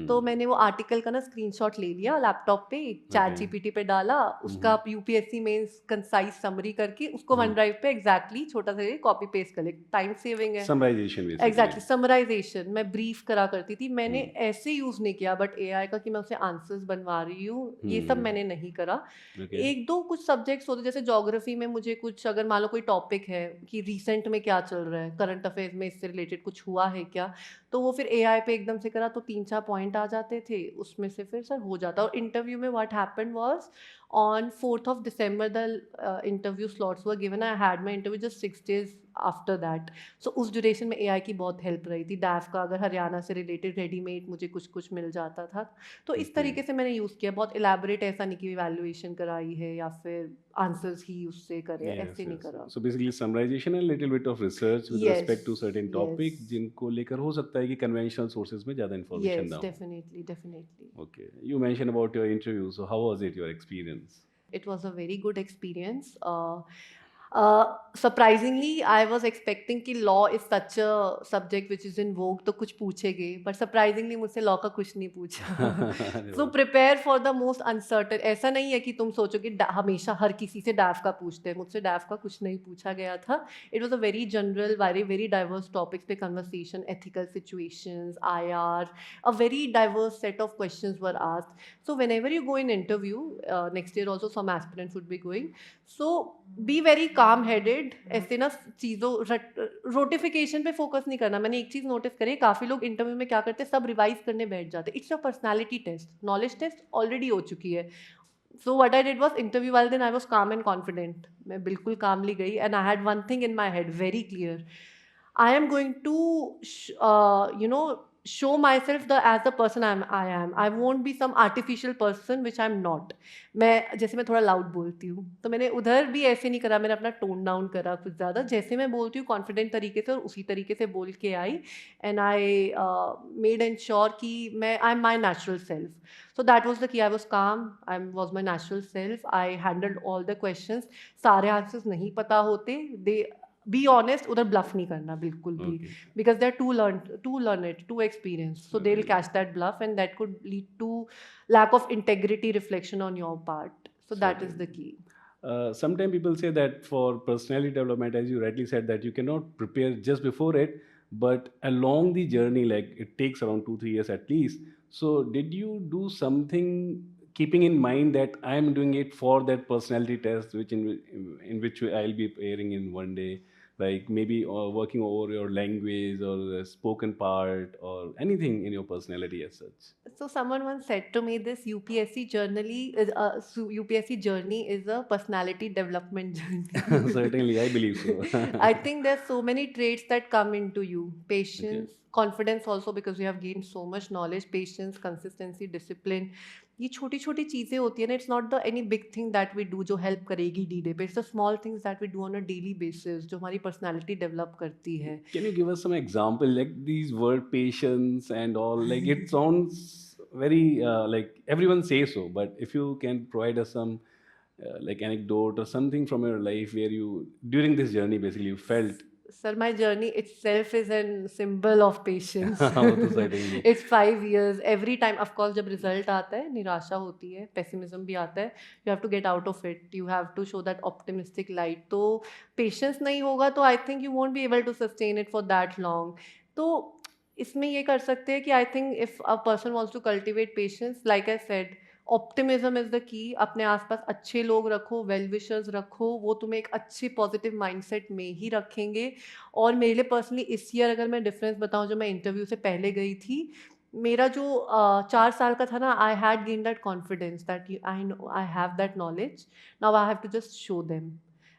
तो मैंने वो आर्टिकल का ना स्क्रीनशॉट ले लिया, लैपटॉप पे चैट GPT पे डाला, उसका आप UPSC मेंस कंसाइज समरी करके उसको वन ड्राइव पे एग्जैक्टली छोटा सा कॉपी पेस्ट कर ले, टाइम सेविंग है। Summarization basically. एग्जैक्टली, समराइजेशन मैं ब्रीफ करा करती थी। मैंने ऐसे यूज़ नहीं किया बट AI का कि मैं उसे आंसर्स बनवा रही हूँ, ये सब मैंने नहीं करा। Okay. एक दो कुछ सब्जेक्ट्स होते जैसे ज्योग्राफी में मुझे कुछ, अगर मान लो कोई टॉपिक है कि रिसेंट में क्या चल रहा है, करंट अफेयर्स में इससे रिलेटेड कुछ हुआ है क्या, तो वो फिर AI पे एकदम से करा तो 3-4 पॉइंट आ जाते थे, उसमें से फिर सर हो जाता। और इंटरव्यू में what happened was on 4th of December the interview slots were given। I had my interview just 6 days after that। so उस ड्यूरेशन में AI की बहुत हेल्प रही थी। डैफ का अगर हरियाणा से रिलेटेड रेडीमेड मुझे कुछ कुछ मिल जाता था, तो इस तरीके से मैंने यूज़ किया। बहुत इलेबोरेट ऐसा नहीं कि इवैल्यूएशन कराई है या फिर आंसर्स ही उससे करे, ऐसे नहीं करा। So basically summarization and little bit of research with Yes, respect to certain topic yes, जिनको लेकर हो सकता है कि conventional sources में ज़्यादा information yes, ना हो. definitely, definitely। Okay. You mentioned about your interview. So how was it, your experience? It was a very good experience। Surprisingly, I was expecting कि law is such a subject which is in vogue, तो कुछ पूछेंगे, but surprisingly मुझसे law का कुछ नहीं पूछा. अरे So वाह! prepare for the most uncertain. ऐसा नहीं है कि तुम सोचो कि हमेशा हर किसी से DAF का पूछते हैं. मुझसे DAF का कुछ नहीं पूछा गया था. It was a very general, very diverse topics पे conversation, ethical situations, IR, a very diverse set of questions were asked. So whenever you go in interview, next year also some aspirants would be going. So be very calm headed. ऐसे ना चीज़ों रोटिफिकेशन पे focus नहीं करना. मैंने एक चीज़ notice करी, काफ़ी लोग इंटरव्यू में क्या करते हैं, सब रिवाइज करने बैठ जाते. It's a personality test. Knowledge test already हो चुकी है. So what I did was interview वाले दिन I was calm and confident. मैं बिल्कुल कामली गई and I had one thing in my head very clear. I am going to, show myself as the person I am. I won't be some artificial person which I'm not. मैं थोड़ा loud बोलती हूँ, तो मैंने उधर भी ऐसे नहीं करा. मैंने अपना टोन डाउन करा कुछ ज़्यादा. जैसे मैं बोलती हूँ कॉन्फिडेंट तरीके से, और उसी तरीके से बोल के आई. And I made and sure कि I am my natural self. So that was the key. I was calm, I was my natural self. I handled all the questions. सारे आंसर्स नहीं पता होते, दे बी ऑनेस्ट. उधर bluff नहीं करना बिल्कुल भी, Okay. Because they are to learn it, to experience. So they will catch that bluff and that could lead to lack of integrity reflection on your part. So that is the Certainly. key. Sometimes people say that for personality development, as you rightly said, that you cannot prepare just before it, but along the journey, like it takes around 2 3 years at least. So, did you do something keeping in mind that I am doing it for that personality test, in which I'll be appearing in one day? Like maybe working over your language or the spoken part or anything in your personality as such. So someone once said to me, this UPSC journey is a personality development journey. Certainly, I believe so. I think there's so many traits that come into you. Okay. Patience, confidence also, because you have gained so much knowledge. Patience, consistency, discipline. ये छोटी छोटी चीज़ें होती है ना. It's not the any big thing that we do जो help करेगी D day पे. It's the small things that we do on a daily basis जो हमारी पर्सनैलिटी डेवलप करती है. Can you give us some example, like these word patience and all? Like it sounds very like everyone says so, but if you can provide us some like anecdote or something from your life where you during this journey basically you felt. Sir, my journey itself is a symbol of patience. वो तो certainly. It's 5 years. Every time, of course, जब result आता है, निराशा होती है, pessimism भी आता है. You have to get out of it. You have to show that optimistic light. तो patience नहीं होगा तो I think you won't be able to sustain it for that long. तो इसमें ये कर सकते हैं कि I think if a person wants to cultivate patience, like I said, optimism is the key. अपने आसपास अच्छे लोग रखो, वेल विशर्स रखो, वो तुम्हें एक अच्छे पॉजिटिव माइंडसेट में ही रखेंगे. और मेरे लिए पर्सनली इस ईयर अगर मैं डिफरेंस बताऊं, जो मैं इंटरव्यू से पहले गई थी, मेरा जो 4 साल का था ना, I had gain that confidence that I have that knowledge. Now I have to just show them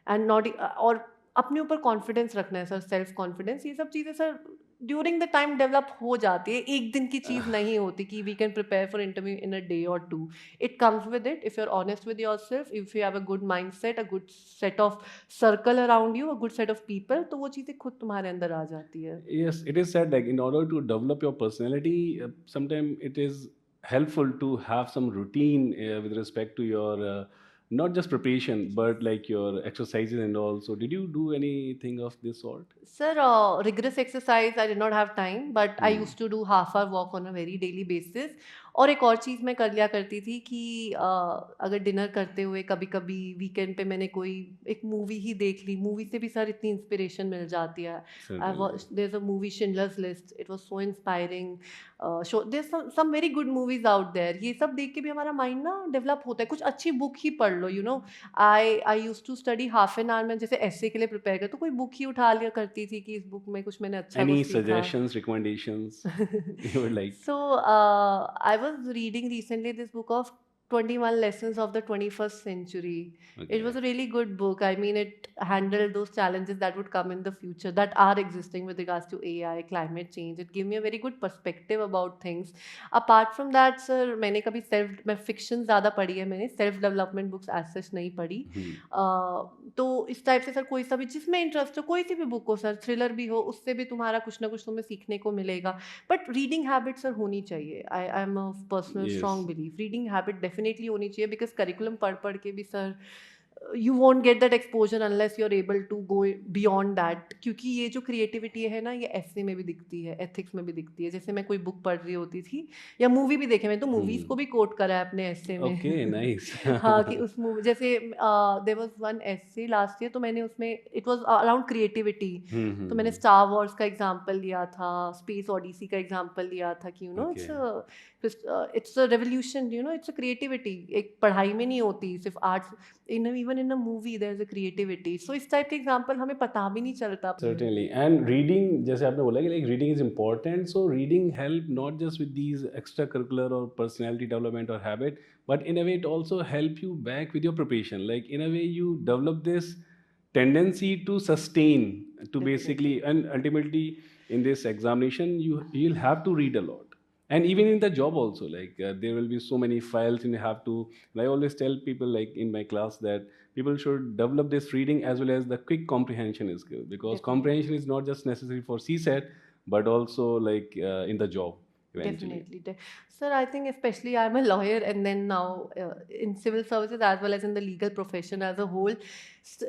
and not. और अपने ऊपर कॉन्फिडेंस रखना है सर, सेल्फ कॉन्फिडेंस. ये सब चीज़ें sir during the time develop हो जाती है. एक दिन की चीज़ नहीं होती कि we can prepare for interview in a day और two. It comes with it. If you're honest with yourself, if you have a good mindset, a good set of circle around you, a good set of people, तो वो चीज़ें खुद तुम्हारे अंदर आ जाती है. Yes, it is said like in order to develop your personality, sometimes it is helpful to have some routine with respect to your not just preparation but like your exercises and all. So, did you do anything of this sort? Sir, rigorous exercise, I did not have time, but I used to do half-hour walk on a very daily basis. और एक और चीज़ मैं कर लिया करती थी कि अगर डिनर करते हुए कभी कभी वीकेंड पे मैंने कोई एक मूवी ही देख ली. मूवी से भी सर इतनी इंस्पिरेशन मिल जाती है. I Certainly. Watch there is a movie Schindler's list. It was so inspiring. So there some very good movies out there. ये सब देख के भी हमारा माइंड ना डेवलप होता है. कुछ अच्छी बुक ही पढ़ लो. I used to study half an hour में, जैसे ऐसे के लिए प्रिपेयर कर, तो कोई बुक ही उठा लिया करती थी कि इस बुक में कुछ मैंने अच्छा Any कुछ सीखा. suggestions, recommendations you would like? So, I was reading recently this book of 21 Lessons of the 21st Century. It Okay. was a really good book. I mean, it handled those challenges that would come in the future that are existing with regards to AI, climate change. It gave me a very good perspective about things. Apart from that, sir, मैं fiction ज़्यादा पढ़ी है. मैंने self development books as such नहीं पढ़ी. तो इस type से सर कोई सा भी जिसमें इंटरेस्ट हो, कोई सी भी बुक हो सर, थ्रिलर भी हो, उससे भी तुम्हारा कुछ ना कुछ तुम्हें सीखने को मिलेगा. बट रीडिंग हैबिट सर होनी चाहिए. आई am a personal Yes. Strong belief reading habit definitely होनी चाहिए, बिकॉज करिकुलम पढ़ पढ़ के भी sir you won't get that exposure unless you're able to go beyond that. क्योंकि ये जो creativity है ना, ये essay में भी दिखती है, ethics में भी दिखती है. जैसे मैं कोई book पढ़ रही होती थी या movie भी देखे, मैंने तो movies को भी quote करा है अपने essay में. Okay, nice. हाँ, कि उस movie जैसे there was one essay last year, तो मैंने उसमें it was around creativity. तो मैंने Star Wars का example लिया था, Space Odyssey का example लिया था कि it's a revolution, it's a creativity. एक पढ़ाई में नहीं होती सिर्फ arts, even in a movie there's a creativity. So इस type के example हमें पता भी नहीं चलता. Certainly. And reading, जैसे आपने बोला कि like reading is important. So reading help not just with these extracurricular or personality development or habit, but in a way it also help you back with your preparation. Like in a way you develop this tendency to sustain, to basically, and ultimately in this examination you'll have to read a lot. And even in the job also, like there will be so many files and you have to, and I always tell people like in my class that people should develop this reading as well as the quick comprehension skill, because comprehension is not just necessary for CSAT but also like in the job eventually. Definitely. Sir, I think especially I'm a lawyer, and then now in civil services as well as in the legal profession as a whole,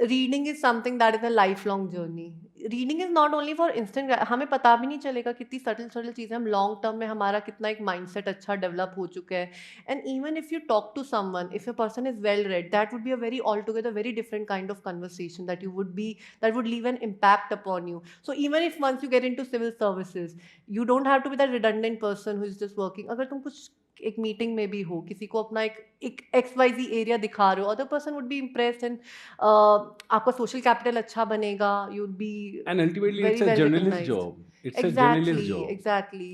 reading is something that is a lifelong journey. Reading is not only for instant, हमें पता भी नहीं चलेगा कितनी subtle चीज़ें हम long term में हमारा कितना एक mindset अच्छा develop हो चुका है. And even if you talk to someone, if a person is well read, that would be a altogether very different kind of conversation that would leave an impact upon you. So even if once you get into civil services, you don't have to be that redundant person who is just working. अगर तुम कुछ एक meeting में भी हो, किसी को अपना एक XYZ एरिया दिखा रहे हो, other person would be impressed, and आपका सोशल कैपिटल अच्छा बनेगा, you would be And ultimately it's a journalist job. It's a journalist job. Exactly.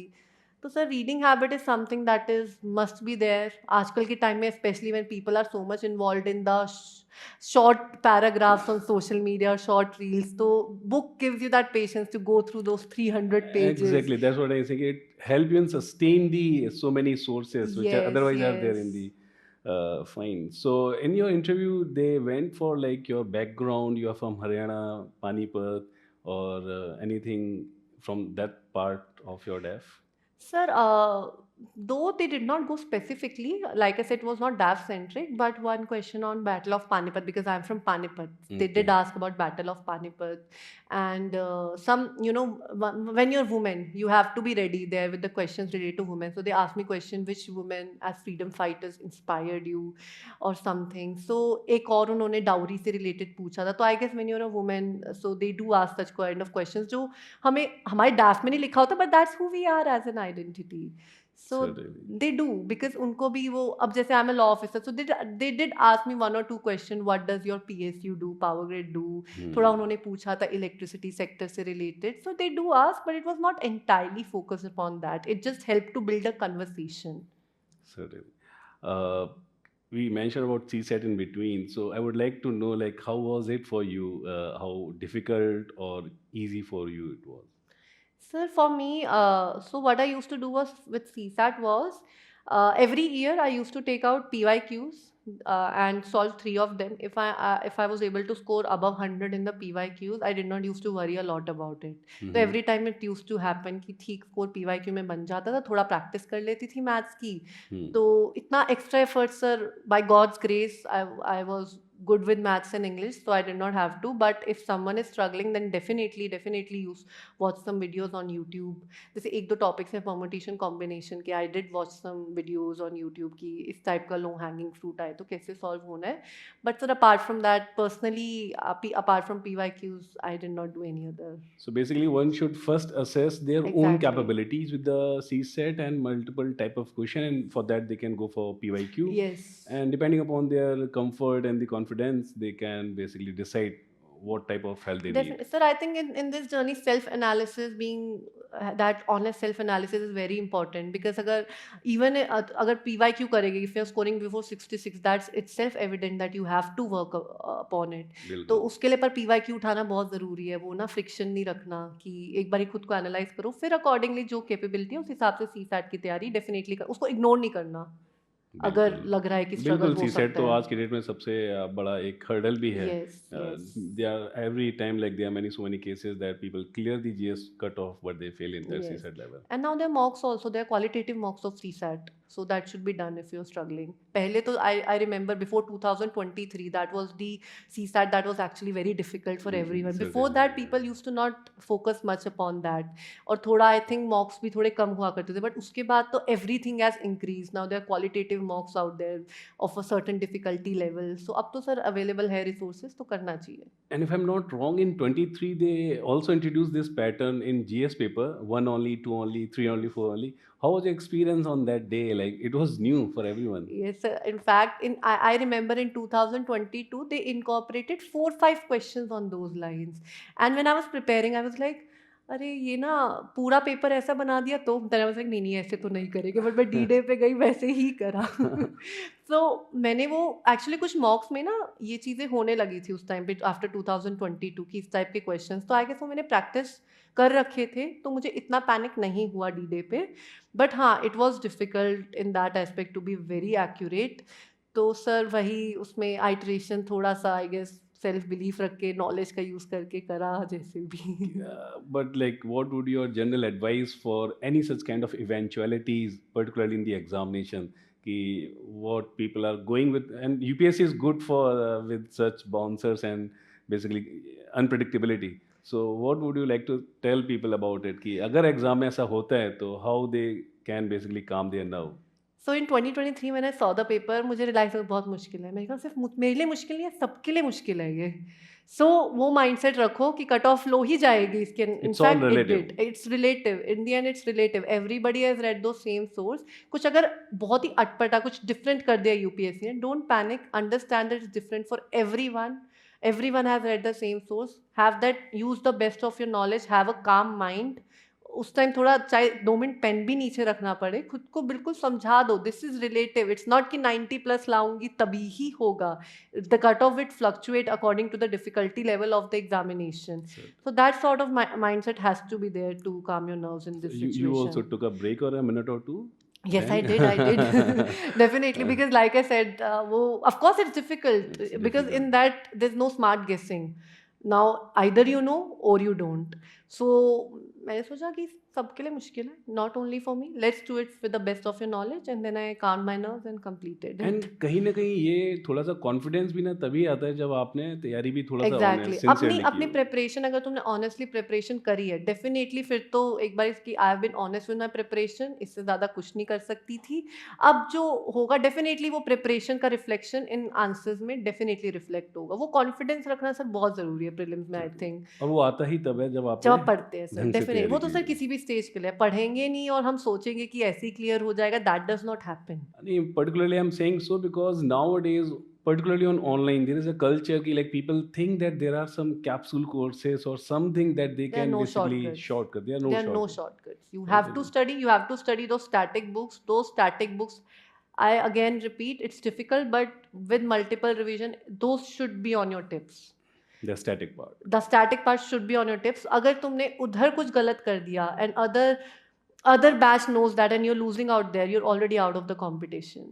तो sir reading habit is something that is must be there आजकल के time में, specially when people are so much involved in the short paragraphs on social media, short reels. So book gives you that patience to go through those 300 pages. Exactly, that's what I think. It help you and sustain the so many sources which are Yes, otherwise are there yes. in the fine. So in your interview, they went for like your background. You are from Haryana, Panipat, or anything from that part of your DEF? Sir, though they did not go specifically, like I said, it was not DAF centric, but one question on Battle of Panipat, because I'm from Panipat. They did ask about Battle of Panipat. And some, when you're women, you have to be ready there with the questions related to women. So they asked me question, which women as freedom fighters inspired you or something. So एक और उन्होंने dowry से related पूछा था. तो I guess when you're a woman, so they do ask such kind of questions जो हमें हमारे ड्राफ्ट में नहीं लिखा होता, but that's who we are as an identity. So they do, because उनको भी वो, अब जैसे I am a law officer, so they did ask me 1 or 2 question, what does your PSU do, power grid do. थोड़ा उन्होंने पूछा था electricity sector से related. So they do ask, but it was not entirely focused upon that. It just help to build a conversation. Certainly. We mentioned about CSAT in between, so I would like to know, like, how was it for you? How difficult or easy for you it was? Sir, for me, so what I used to do was with CSAT was every year I used to take out PYQs and solve 3 of them. If I was able to score above 100 in the PYQs, I did not used to worry a lot about it. So every time it used to happen कि ठीक score PYQ में बन जाता था, थोड़ा practice कर लेती थी मैथ्स की. तो इतना extra effort sir, by God's grace, I was good with maths and English, so I did not have to. But if someone is struggling, then definitely use watch some videos on YouTube. जैसे एक दो topics हैं permutation combination के, I did watch some videos on YouTube कि इस type का low hanging fruit आए तो कैसे solve होना है. But sir, apart from that, personally, apart from PYQs, I did not do any other. So basically, one should first assess their own Exactly. capabilities with the CSAT and multiple type of question, and for that they can go for PYQ. Yes. And depending upon their comfort and the confidence, they can basically decide what type of help they need. Sir, I think in this journey, self-analysis being that honest self-analysis is very important, because अगर PYQ करेंगे, if you're scoring before 66, that's it's self-evident that you have to work upon it. तो उसके लिए पर PYQ उठाना बहुत ज़रूरी है. वो ना फ्रिक्शन नहीं रखना कि एक बार खुद को एनालाइज करो, फिर अकॉर्डिंगली जो कैपेबिलिटी है उस हिसाब से CSAT की तैयारी डेफिनेटली उसको इग्नोर नहीं करना अगर लग रहा है कि स्ट्रगल हो सकता है. CSAT तो आज के डेट में सबसे बड़ा एक हर्डल भी है. Yes, yes. They are every time, like there are so many cases that people clear the GS cut off but they fail in their Yes. CSAT level. And now there are mocks also. There are qualitative mocks of CSAT. So that should be done if you're struggling. पहले तो I remember before 2023 that was the CSAT that was actually very difficult for everyone. Before certainly. that people used to not focus much upon that. और थोड़ा I think mocks भी थोड़े कम हुआ करते थे. But उसके बाद तो everything has increased. Now there are qualitative mocks out there of a certain difficulty level. So अब तो sir available है resources तो करना चाहिए. And if I'm not wrong, in 23 they also introduced this pattern in GS paper: 1 only, 2 only, 3 only, 4 only. How was your experience on that day? Like, it was new for everyone. Yes, sir. In fact, I remember in 2022 they incorporated 4-5 questions on those lines. And when I was preparing, I was like, अरे ये ना पूरा paper ऐसा बना दिया तो then I was like नहीं ऐसे तो नहीं करेंगे, बट मैं D-Day पे गई वैसे ही करा. So मैंने वो एक्चुअली कुछ मॉक्स में ना ये चीज़ें होने लगी थी उस टाइम पे आफ्टर 2022 की इस टाइप के क्वेश्चंस, तो आई गेस वो मैंने प्रैक्टिस कर रखे थे तो मुझे इतना पैनिक नहीं हुआ D-Day पे. बट हाँ, it was difficult in that aspect to be very accurate. तो सर वही उसमें आइट्रेशन थोड़ा सा आई गेस सेल्फ बिलीफ रख के नॉलेज का यूज़ करके करा जैसे भी. But like, what would your general advice for any such kind of eventualities, particularly in the examination? Ki what people are going with, and UPSC is good for with such bouncers and basically unpredictability. So what would you like to tell people about it? कि अगर exam में ऐसा होता है तो how they can basically calm their nerve? सो इन 2023 मैंने saw the paper, मुझे realise हुआ बहुत मुश्किल है. मैंने कहा सिर्फ मेरे लिए मुश्किल नहीं है, सबके लिए मुश्किल है ये. सो वो माइंडसेट रखो कि कट ऑफ लो ही जाएगी इसके. It's all relative. It's relative, in the end it's relative. Everybody has red दो सेम सोर्स. कुछ अगर बहुत ही अटपटा कुछ डिफरेंट कर दिया यूपीएससी ने, don't panic, understand that it's different for everyone. Everyone has read the same source. Have that, use the best of your knowledge, have a calm mind. उस टाइम थोड़ा चाहे 2 मिनट पेन भी नीचे रखना पड़े, खुद को बिल्कुल समझा दो this is relative. It's not कि 90 प्लस लाऊंगी तभी ही होगा. The cut off it fluctuate according to the difficulty level of the examination. So that sort of mindset has to be there to calm your nerves in this situation. You also took a break or a minute or two? Yes, I did. Definitely, because like I said, of course it's difficult because in that there's no smart guessing. Now either you know or you don't. So मैंने सोचा कि सबके लिए मुश्किल है, not only for me. Let's do it with the best of your knowledge and then I calm my nerves and completed. And कहीं ना कहीं ये थोड़ा सा कॉन्फिडेंस भी ना तभी आता है जब आपने तैयारी भी थोड़ा सा एग्जैक्टली अपनी प्रिपरेशन अगर तुमने ऑनेस्टली प्रिपरेशन करी है, डेफिनेटली फिर तो एक बार इसकी I have been honest with my preparation, इससे ज़्यादा कुछ नहीं कर सकती थी. अब जो होगा डेफिनेटली वो प्रिपरेशन का रिफ्लेक्शन इन आंसर्स में डेफिनेटली रिफ्लेक्ट होगा. वो कॉन्फिडेंस रखना सर बहुत ज़रूरी है प्रीलिम्स में, आई थिंक. और वो आता ही तब है जब आप पढ़ते हैं सर. डेफिनेटली वो तो सर किसी भी स्टेज के लिए पढ़ेंगे नहीं और हम सोचेंगे कि ऐसे ही क्लियर हो जाएगा, दैट डज नॉट हैपन. नहीं, particularly I'm saying so because nowadays, particularly on online, there is a culture ki like people think that there are some capsule courses or something that they There are can no basically shortcuts. shortcut. There are no shortcuts. You have to study. You have to study those static books. Those static books, I again repeat, it's difficult, but with multiple revision, those should be on your tips. The static part. The static part should be on your tips. अगर तुमने उधर कुछ गलत कर दिया and other batch knows that and you're losing out there, you're already out of the competition.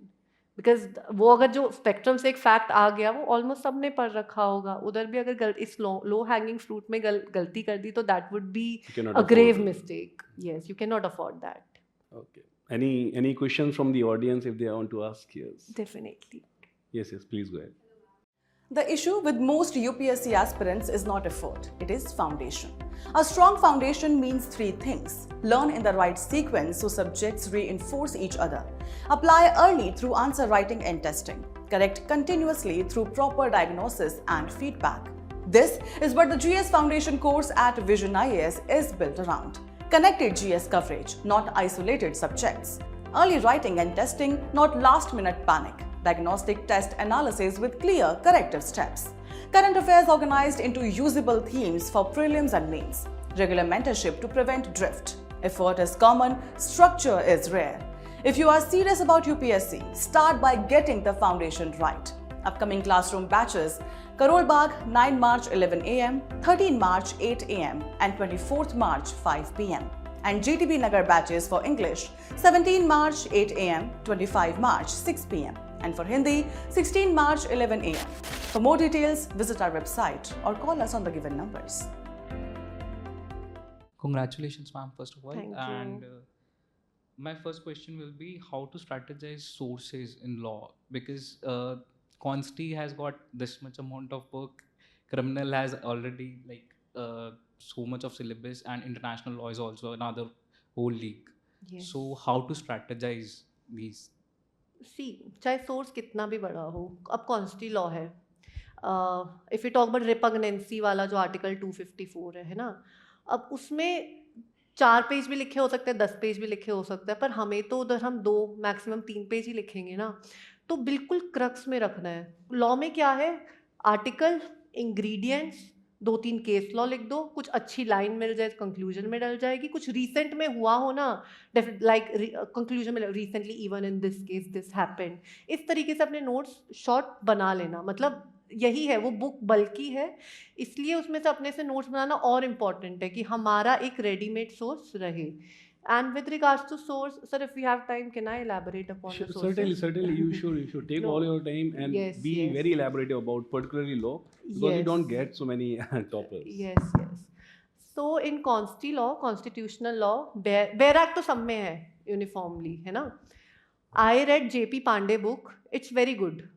Because वो अगर जो स्पेक्ट्रम से एक फैक्ट आ गया वो ऑलमोस्ट सबने पढ़ रखा होगा, उधर भी अगर इस लो हैंगिंग फ्रूट में गलती कर दी तो that would be a grave mistake. Yes, you can not afford that. Okay. Any questions from the audience if they want to ask? Yes. Definitely. Yes, please go ahead. The issue with most UPSC aspirants is not effort, it is foundation. A strong foundation means 3 things. Learn in the right sequence so subjects reinforce each other. Apply early through answer writing and testing. Correct continuously through proper diagnosis and feedback. This is what the GS Foundation course at Vision IAS is built around. Connected GS coverage, not isolated subjects. Early writing and testing, not last-minute panic. Diagnostic test analysis with clear corrective steps. Current affairs organized into usable themes for prelims and mains. Regular mentorship to prevent drift. Effort is common, structure is rare. If you are serious about UPSC, start by getting the foundation right. Upcoming classroom batches: Karol Bagh 9 March 11 am, 13 March 8 am and 24th March 5 pm. And GTB Nagar batches for English 17 March 8 am, 25 March 6 pm. And for Hindi, 16 March 11 am. For more details, visit our website or call us on the given numbers. Congratulations, ma'am, first of all. Thank you. And My first question will be how to strategize sources in law, because Consti has got this much amount of book, criminal has already so much of syllabus, and international law is also another whole league. Yes. So how to strategize these? सी चाहे source कितना भी बड़ा हो, अब कॉन्स्टी law है, if you talk about रिपग्नेंसी वाला जो article 254 है ना, अब उसमें 4 पेज भी लिखे हो सकते हैं, 10 पेज भी लिखे हो सकते हैं, पर हमें तो उधर हम 2 मैक्सिमम 3 पेज ही लिखेंगे ना, तो बिल्कुल क्रक्स में रखना है। लॉ में क्या है, आर्टिकल, इंग्रेडिएंट्स, 2-3 केस लॉ लिख दो, कुछ अच्छी लाइन मिल जाए कंक्लूजन में डल जाएगी, कुछ रिसेंट में हुआ हो ना, लाइक कंक्लूजन में recently even in this case this happened, इस तरीके से अपने नोट्स शॉर्ट बना लेना। मतलब यही है, वो बुक बल्कि है, इसलिए उसमें से अपने से नोट्स बनाना और इम्पॉर्टेंट है कि हमारा एक रेडीमेड सोर्स रहे। And with regards to source, sir if you have time can I elaborate upon the sources? Certainly, you should take No. all your time and Yes, be yes. very elaborative about particularly law, because you Yes. don't get so many topics. Yes, yes. So in consti law, constitutional law, Bare Act तो सब में है uniformly, है ना। I read JP Pandey book, it's very good.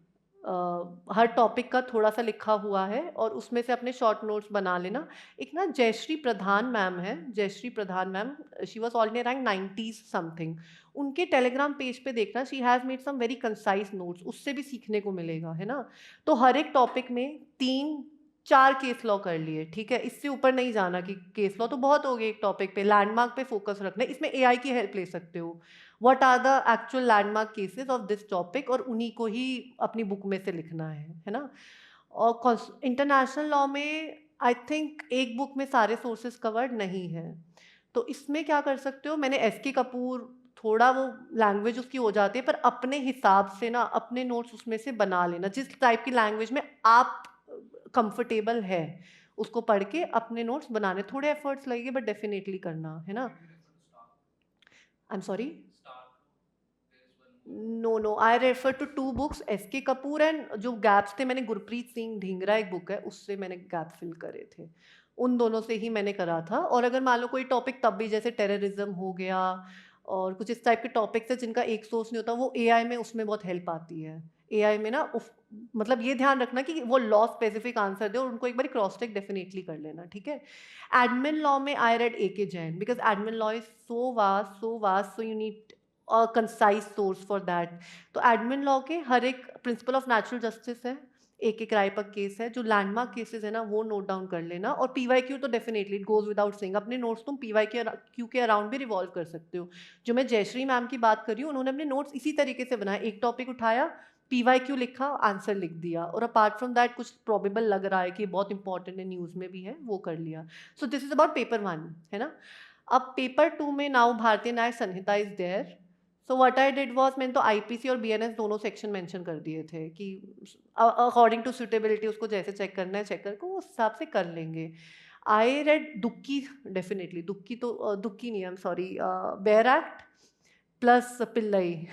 हर topic का थोड़ा सा लिखा हुआ है और उसमें से अपने शॉर्ट नोट्स बना लेना। एक ना जयश्री प्रधान मैम है, Jayshree Pradhan ma'am, she was all in rank 90s something, उनके टेलीग्राम पेज पे देखना, she has made some very concise notes, उससे भी सीखने को मिलेगा, है ना। तो हर एक टॉपिक में 3-4 केस लॉ कर लिए, ठीक है, इससे ऊपर नहीं जाना कि केस लॉ तो बहुत हो गए एक टॉपिक पे, लैंडमार्क पे फोकस रखना है। इसमें AI की हेल्प ले सकते हो, what are the actual landmark cases of this topic, और उन्हीं को ही अपनी बुक में से लिखना है ना। और इंटरनेशनल लॉ में आई थिंक एक बुक में सारे सोर्सेज कवर्ड नहीं है, तो इसमें क्या कर सकते हो, मैंने SK कपूर, थोड़ा वो लैंग्वेज उसकी हो जाती है, पर अपने हिसाब से ना अपने नोट्स उसमें से बना लेना, जिस टाइप की लैंग्वेज में आप कंफर्टेबल है उसको पढ़ के अपने नोट्स बनाने। थोड़े एफर्ट्स लगेंगे बट डेफिनेटली करना, है ना। I am sorry, no, I refer to 2 books, SK Kapoor, and जो गैप्स थे मैंने गुरप्रीत सिंह ढींगरा एक बुक है उससे मैंने गैप फिल करे थे, उन दोनों से ही मैंने करा था। और अगर मान लो कोई टॉपिक तब भी जैसे टेररिज्म हो गया और कुछ इस टाइप के टॉपिक्स है जिनका एक सोर्स नहीं होता, वो AI में उसमें बहुत हेल्प आती है। AI में ना मतलब ये ध्यान रखना कि वो लॉ स्पेसिफिक आंसर दे और उनको एक बार क्रॉस चेक डेफिनेटली कर लेना, ठीक है। एडमिन लॉ में I read AK Jain, because admin law is so vast so you need a concise source for that. तो एडमिन लॉ के हर एक प्रिंसिपल ऑफ नेचुरल जस्टिस है, एक रायपक केस है, जो लैंडमार्क केसेस है ना वो नोट डाउन कर लेना। और PYQ तो definitely it goes without saying, अपने नोट्स तुम PYQ के अराउंड भी रिवॉल्व कर सकते हो। जो मैं जयश्री मैम की बात कर रही हूँ, उन्होंने अपने नोट्स इसी तरीके से बनाए, एक टॉपिक उठाया, PYQ लिखा, आंसर लिख दिया, और अपार्ट फ्रॉम दैट कुछ प्रॉबेबल लग रहा है कि बहुत इंपॉर्टेंट है, न्यूज़ में भी है, वो कर लिया। So this is about paper 1, है ना। अब पेपर 2 में now Bharatiya Nyaya Sanhita is there. So what I did was, मैंने तो IPC और BNS दोनों सेक्शन मेंशन कर दिए थे कि अकॉर्डिंग टू सुटेबिलिटी उसको जैसे चेक करना है चेक करके उस हिसाब से कर लेंगे। आई रेड दुक्की, डेफिनेटली दुक्की तो दुक्की नहीं, I am sorry, bare act plus Pillai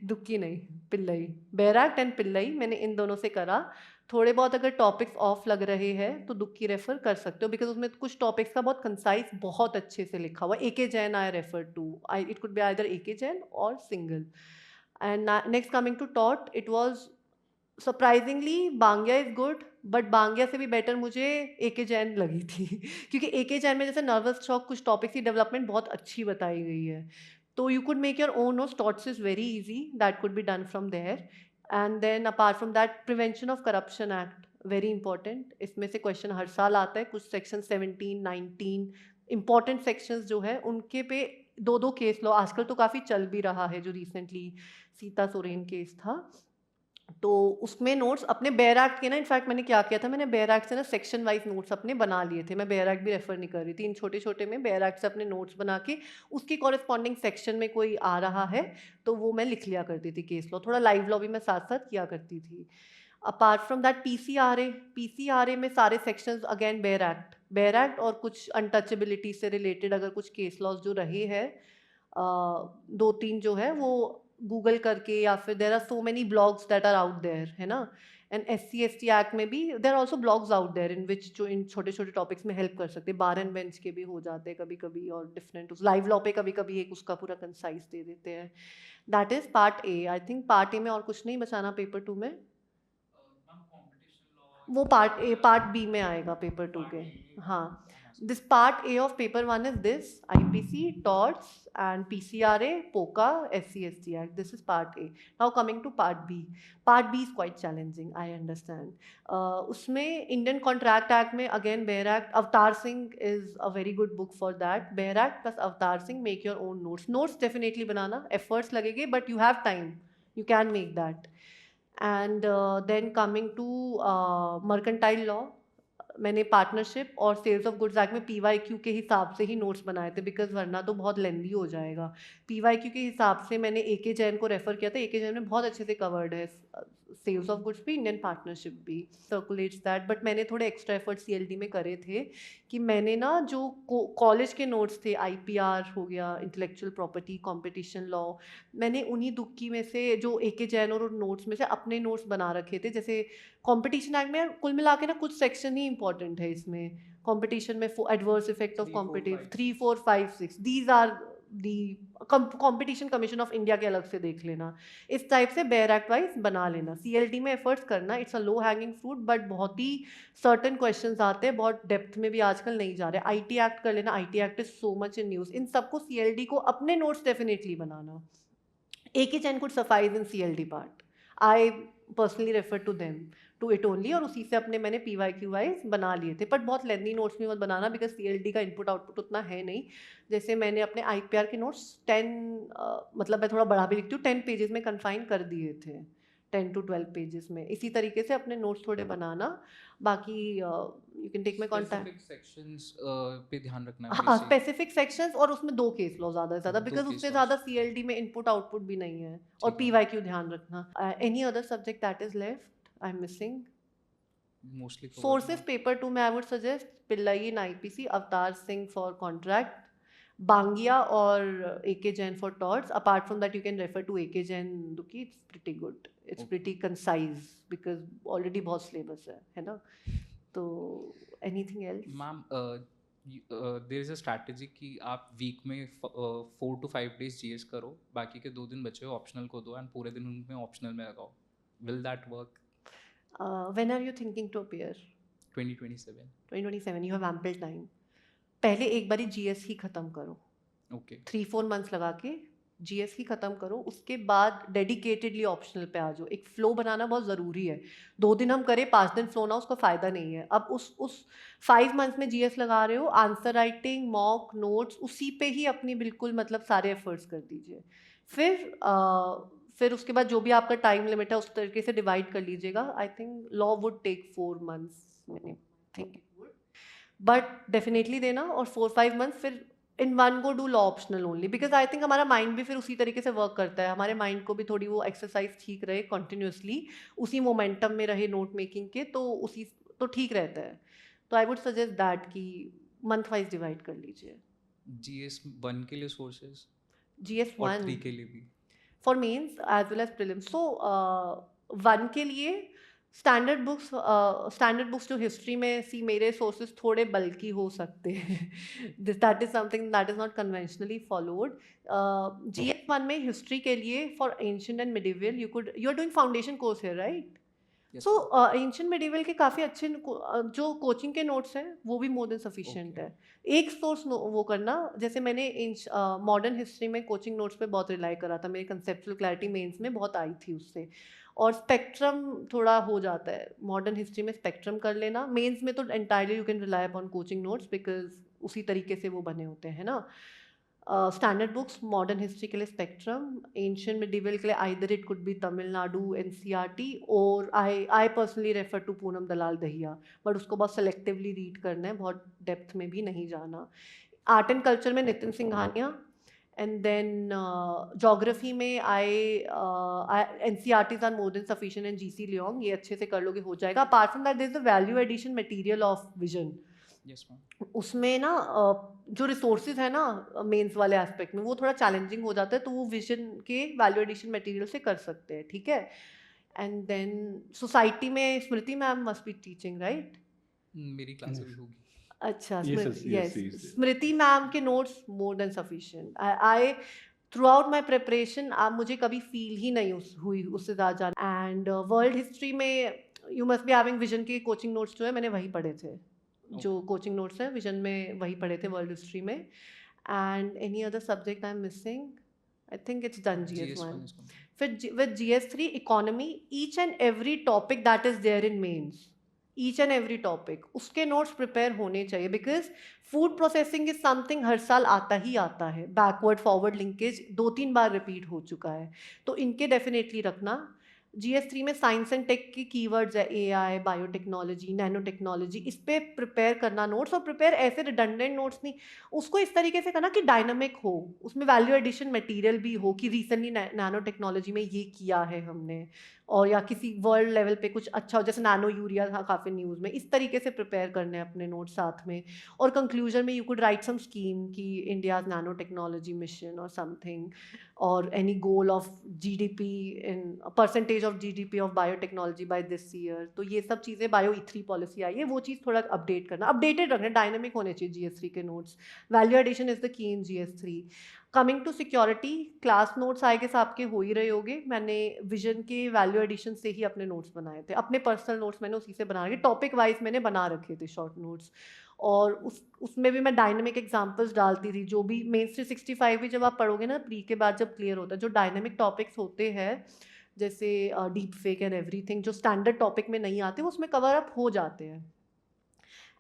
Dukki नहीं, Pillai, bare act and Pillai, मैंने इन दोनों से करा। थोड़े बहुत अगर टॉपिक्स ऑफ लग रहे हैं तो दुक्की रेफर कर सकते हो, बिकॉज उसमें कुछ टॉपिक्स का बहुत कंसाइज बहुत अच्छे से लिखा हुआ। AK Jain I refer to, it could be either AK Jain और Singhal. And next coming to टॉट, it was surprisingly Bangia is good, but Bangia से भी बेटर मुझे AK जैन लगी थी क्योंकि AK जैन में जैसे नर्वस शॉक कुछ टॉपिक्स की डेवलपमेंट बहुत अच्छी बताई गई है। तो you could make your own notes, TOTS is very easy, that could be done from there. And then apart from that, Prevention of Corruption Act, very important, इसमें से क्वेश्चन हर साल आता है, कुछ सेक्शन 17, 19 इंपॉर्टेंट सेक्शंस जो है उनके पे 2-2 केस लॉ आजकल तो काफ़ी चल भी रहा है, जो रिसेंटली सीता सोरेन केस था, तो उसमें नोट्स अपने बेयर एक्ट के ना, इनफैक्ट मैंने क्या किया था, मैंने बेयर एक्ट से ना सेक्शन वाइज नोट्स अपने बना लिए थे, मैं बेयर एक्ट भी रेफर नहीं कर रही थी, इन छोटे छोटे में बेयर एक्ट से अपने नोट्स बना के उसकी कॉरेस्पॉन्डिंग सेक्शन में कोई आ रहा है तो वो मैं लिख लिया करती थी। केस लॉ, थोड़ा लाइव लॉ भी मैं साथ साथ किया करती थी। अपार्ट फ्रॉम दैट PCRA में सारे सेक्शंस अगेन बेयर एक्ट और कुछ अनटचेबिलिटी से रिलेटेड अगर कुछ केस लॉज जो रहे हैं 2-3 जो है वो गूगल करके, या फिर there are so many blogs that are out there, है ना. एंड SC/ST एक्ट में भी there are also blogs out there in which जो इन छोटे छोटे टॉपिक्स में हेल्प कर सकते हैं. बार एंड बेंच के भी हो जाते हैं कभी कभी, और डिफरेंट उस लाइव लॉ पे कभी कभी एक उसका पूरा कंसाइज दे देते हैं. That is part A. I think part A में और कुछ नहीं बचाना पेपर 2 में. वो पार्ट बी में आएगा पेपर 2 के. हाँ, this part A of paper 1 is this IPC, TORS and PCRA, POCA, SC/ST Act. This is part A. Now coming to part B. Part B is quite challenging, I understand. उसमें Indian Contract Act में again Bear Act, Avatar Singh is a very good book for that. Bear Act plus Avatar Singh, make your own notes. Notes definitely banana, efforts लगेंगे, but you have time. You can make that. And then coming to mercantile law, मैंने partnership और sales of goods act में PYQ के हिसाब से ही notes बनाए थे, because वरना तो बहुत लेंदी हो जाएगा. PYQ के हिसाब से मैंने AK जैन को रेफर किया था. AK जैन में बहुत अच्छे से कवर्ड है सेल्स ऑफ गुड्स भी, इंडियन पार्टनरशिप भी, सर्कुलेट्स दैट. बट मैंने थोड़े एक्स्ट्रा एफर्ट CLD में करे थे कि मैंने ना जो कॉलेज के नोट्स थे, IPR हो गया, इंटेलेक्चुअल प्रॉपर्टी, कॉम्पिटिशन लॉ, मैंने उन्हीं दुक्की में से जो AK जैन और नोट्स में से अपने नोट्स बना रखे थे. जैसे कॉम्पिटिशन एक्ट में कुल मिला के ना कुछ सेक्शन ही इंपॉर्टेंट है इसमें. कॉम्पिटिशन में adverse effect of competitive 3, 4, 5, 6, these are the. Competition commission of India के अलग से देख लेना. इस टाइप से बेयर एक्ट वाइज बना लेना. CLD में एफर्ट्स करना, it's a low hanging fruit, but बहुत ही सर्टन क्वेश्चंस आते हैं, बहुत डेप्थ में भी आजकल नहीं जा रहे. IT एक्ट कर लेना. IT act is so much in news. इन सबको CLD को अपने नोट्स डेफिनेटली बनाना. AK Jain could suffice in CLD part. I personally refer to them to it only, और उसी से अपने मैंने PYQ वाइज बना लिए थे. बट बहुत लेंथी नोट्स भी मत बनाना, बिकॉज CLD का इनपुट आउटपुट उतना है नहीं. जैसे मैंने अपने IPR के नोट्स 10 मतलब मैं थोड़ा बढ़ा भी लिखती हूँ, 10 पेजेस में कन्फाइन कर दिए थे, 10 to 12 पेजेस में. इसी तरीके से अपने नोट्स थोड़े बनाना. बाकी you can take my contact. Sections पे ध्यान रखना है. हाँ, स्पेसिफिक सेक्शंस, और उसमें 2 केस लॉ ज़्यादा से ज़्यादा, 2 बिकॉज case उससे laws. ज़्यादा CLD में इनपुट आउटपुट भी नहीं है. और ठीक है. PYQ ध्यान रखना. Any other subject that is left I am missing. Mostly Sources paper 2 में I would suggest Pillai in IPC, Avatar Singh for contract, Bangia or AK Jain for torts. Apart from that, you can refer to AK Jain Duki. It's pretty good. It's Okay. pretty concise because already बहुत syllabus है ना. तो anything else? Ma'am there is a strategy कि आप week में 4 to 5 days GS करो, बाकी के 2 दिन बचे ऑप्शनल को दो, एंड पूरे दिन उनमें ऑप्शनल में लगाओ. Will that work? When are you thinking to appear? 2027. 2027. You have ample time. पहले एक बारी GS ही ख़त्म करो. ओके. 3-4 months लगा के GS ही ख़त्म करो. उसके बाद डेडिकेटेडली ऑप्शनल पे आ जाओ. एक फ्लो बनाना बहुत ज़रूरी है. 2 दिन हम करें, 5 दिन फ्लो ना, उसका फ़ायदा नहीं है. अब उस 5 months में GS लगा रहे हो, आंसर राइटिंग, मॉक नोट्स, उसी पे ही अपनी बिल्कुल मतलब सारे एफर्ट्स कर दीजिए. फिर उसके बाद जो भी आपका टाइम लिमिट है उस तरीके से डिवाइड कर लीजिएगा. I think law would take 4 months, मैंने think it would, but definitely देना. और 4-5 months फिर in one go do law optional only, because I think हमारा माइंड भी फिर उसी तरीके से वर्क करता है. हमारे माइंड को भी थोड़ी वो एक्सरसाइज ठीक रहे, कंटिन्यूसली उसी मोमेंटम में रहे नोट मेकिंग के, तो ठीक रहता है. तो आई वुड सजेस्ट दैट कि मंथ वाइज डिवाइड कर लीजिए. GS 1 के लिए सोर्सेज GS और 1 3 के लिए भी. for means as well as prelims. So 1 के लिए स्टैंडर्ड बुक्स जो हिस्ट्री में सी, मेरे सोर्सेज थोड़े बल्कि हो सकते हैं. That is something that is not conventionally followed. GS 1 में हिस्ट्री के लिए for ancient and medieval you are doing foundation course है, राइट? सो एंशिएंट मिडिवल के काफ़ी अच्छे जो कोचिंग के नोट्स हैं वो भी मोर देन सफिशिएंट है. एक सोर्स वो करना, जैसे मैंने मॉडर्न हिस्ट्री में कोचिंग नोट्स पे बहुत रिलाई करा था. मेरी कंसेप्चुअल क्लैरिटी मेंस में बहुत आई थी उससे. और स्पेक्ट्रम थोड़ा हो जाता है मॉडर्न हिस्ट्री में, स्पेक्ट्रम कर लेना. मेंस में तो entirely you can rely upon coaching notes, because उसी तरीके से वो बने होते हैं ना. स्टैंडर्ड बुक्स मॉडर्न हिस्ट्री के लिए स्पेक्ट्रम, एंशिएंट मिडिवल के लिए either it could be Tamil Nadu NCERT, और I personally refer to Poonam Dalal Dahiya, but उसको बहुत सेलेक्टिवली रीड करना है, बहुत डेप्थ में भी नहीं जाना. आर्ट एंड कल्चर में Nitin Singhania, and then geography में NCERTs are more than sufficient, and GC Leong, ये अच्छे से कर लोगे हो जाएगा. Apart from that there is the value addition material of Vision, Yes, ma'am. उसमें ना जो रिसोर्सेज है ना मेंस वाले एस्पेक्ट में वो थोड़ा चैलेंजिंग हो जाता है, तो वो विजन के वैल्यू एडिशन मटेरियल से कर सकते हैं, ठीक है। एंड देन सोसाइटी में Smriti ma'am must be teaching, right? मेरी क्लास अभी होगी। अच्छा, Yes, Smriti, yes, yes, yes. Smriti ma'am के notes more than sufficient. I throughout my preparation मुझे कभी फील ही नहीं हुई उससे ज़्यादा जाना। एंड वर्ल्ड हिस्ट्री में you must be having vision के कोचिंग नोट्स जो है मैंने वही पढ़े थे, जो कोचिंग नोट्स हैं विजन में वही पढ़े थे वर्ल्ड हिस्ट्री में। And any other subject I am missing? I think it's done GS1। GS1 is complete. फिर with GS3 economy, each and every topic that is there in mains, each and every topic उसके notes prepare होने चाहिए, because food processing is something हर साल आता ही आता है, बैकवर्ड फॉरवर्ड लिंकेज 2-3 बार रिपीट हो चुका है, तो इनके डेफिनेटली रखना। GS3 में साइंस एंड टेक की कीवर्ड्स है, AI, बायोटेक्नोलॉजी, नैनो टेक्नोलॉजी, इस पे प्रिपेयर करना नोट्स, और प्रिपेयर ऐसे रिडंडेंट नोट्स नहीं, उसको इस तरीके से करना कि डायनामिक हो, उसमें वैल्यू एडिशन मटेरियल भी हो कि रिसेंटली नैनो टेक्नोलॉजी में ये किया है हमने, और या किसी वर्ल्ड लेवल पे कुछ अच्छा हो, जैसे नैनो यूरिया था काफ़ी न्यूज़ में, इस तरीके से प्रिपेयर करने हैं अपने नोट्स साथ में। और कंक्लूजन में you could write some scheme कि इंडियाज नैनो टेक्नोलॉजी मिशन और समथिंग, और any goal of GDP in percentage of GDP of biotechnology by this year. तो ये सब चीज़ें, बायो E3 पॉलिसी आई है, वो चीज़ थोड़ा अपडेट करना, अपडेटेड रखना, डायनेमिक होने चाहिए GS3 के notes. Value addition is the key in GS3। Coming to security, class notes I guess आपके हो ही रहे होगे, मैंने विजन के वैल्यू एडिशन से ही अपने नोट्स बनाए थे, अपने पर्सनल नोट्स मैंने उसी से बना रखे, टॉपिक वाइज मैंने बना रखे थे शॉर्ट नोट्स, और उसमें भी मैं डायनेमिक एग्जांपल्स डालती थी, जो भी मेंस 365 भी जब आप पढ़ोगे ना प्री के बाद जब क्लियर होता है, जो डायनेमिक टॉपिक्स होते हैं जैसे डीप फेक एंड एवरीथिंग, जो स्टैंडर्ड टॉपिक में नहीं आते वो उसमें कवर अप हो जाते हैं।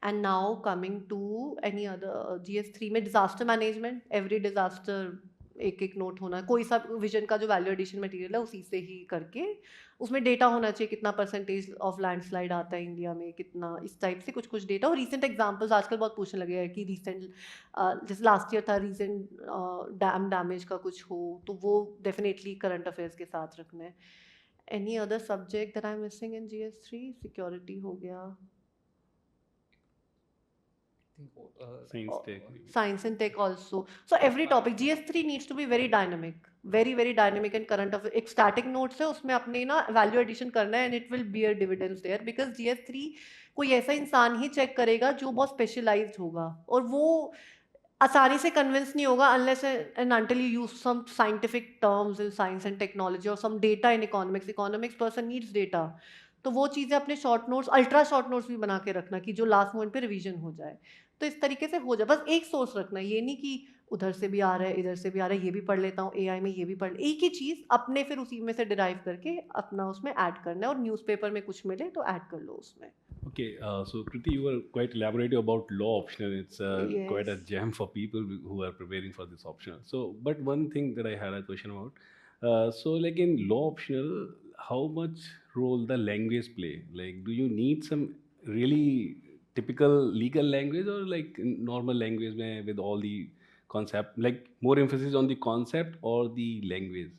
And now coming to any other, GS3 में डिजास्टर मैनेजमेंट, एवरी डिजास्टर एक एक नोट होना, कोई सा विजन का जो वैल्यू एडिशन मटेरियल है उसी से ही करके, उसमें डेटा होना चाहिए कितना परसेंटेज ऑफ लैंडस्लाइड आता है इंडिया में, कितना, इस टाइप से कुछ कुछ डेटा। और रीसेंट एग्जांपल्स आजकल बहुत पूछने लगे हैं कि रीसेंट जैसे लास्ट ईयर था रीसेंट डैम डैमेज का कुछ हो, तो वो डेफिनेटली करंट अफेयर्स के साथ रखना है। Any other subject that I am missing in GS3? Security हो गया, Science tech. science and tech also. So every topic GS3 needs to be very dynamic, very dynamic and current of एक static notes है उसमें अपने ना value addition करना है, and it will bear dividends there, because GS3 कोई ऐसा इंसान ही चेक करेगा जो बहुत specialized होगा, और वो आसानी से कन्विंस नहीं होगा unless and until you use some scientific terms in science and technology or some data in economics person needs data। तो वो चीज़ें अपने short notes, ultra short notes भी बना के रखना कि जो लास्ट मोमेंट पे रिवीजन हो जाए, तो इस तरीके से हो जाए। बस एक सोर्स रखना, ये नहीं कि उधर से भी आ रहा है इधर से भी आ रहा है, ये भी पढ़ लेता हूँ AI में, ये भी पढ़, एक ही चीज़ अपने फिर उसी में से डिराइव करके अपना उसमें ऐड करना है, और न्यूज़पेपर में कुछ मिले तो ऐड कर लो उसमें। Okay, so Kriti, you were quite elaborative about law optional. It's quite a Yes. gem for people who are preparing for this optional. So, but one thing that I had a question about. So, like in law optional, how much role the language play? Like, do you need some really typical legal language, or like normal language with all the concept, like more emphasis on the concept or the language?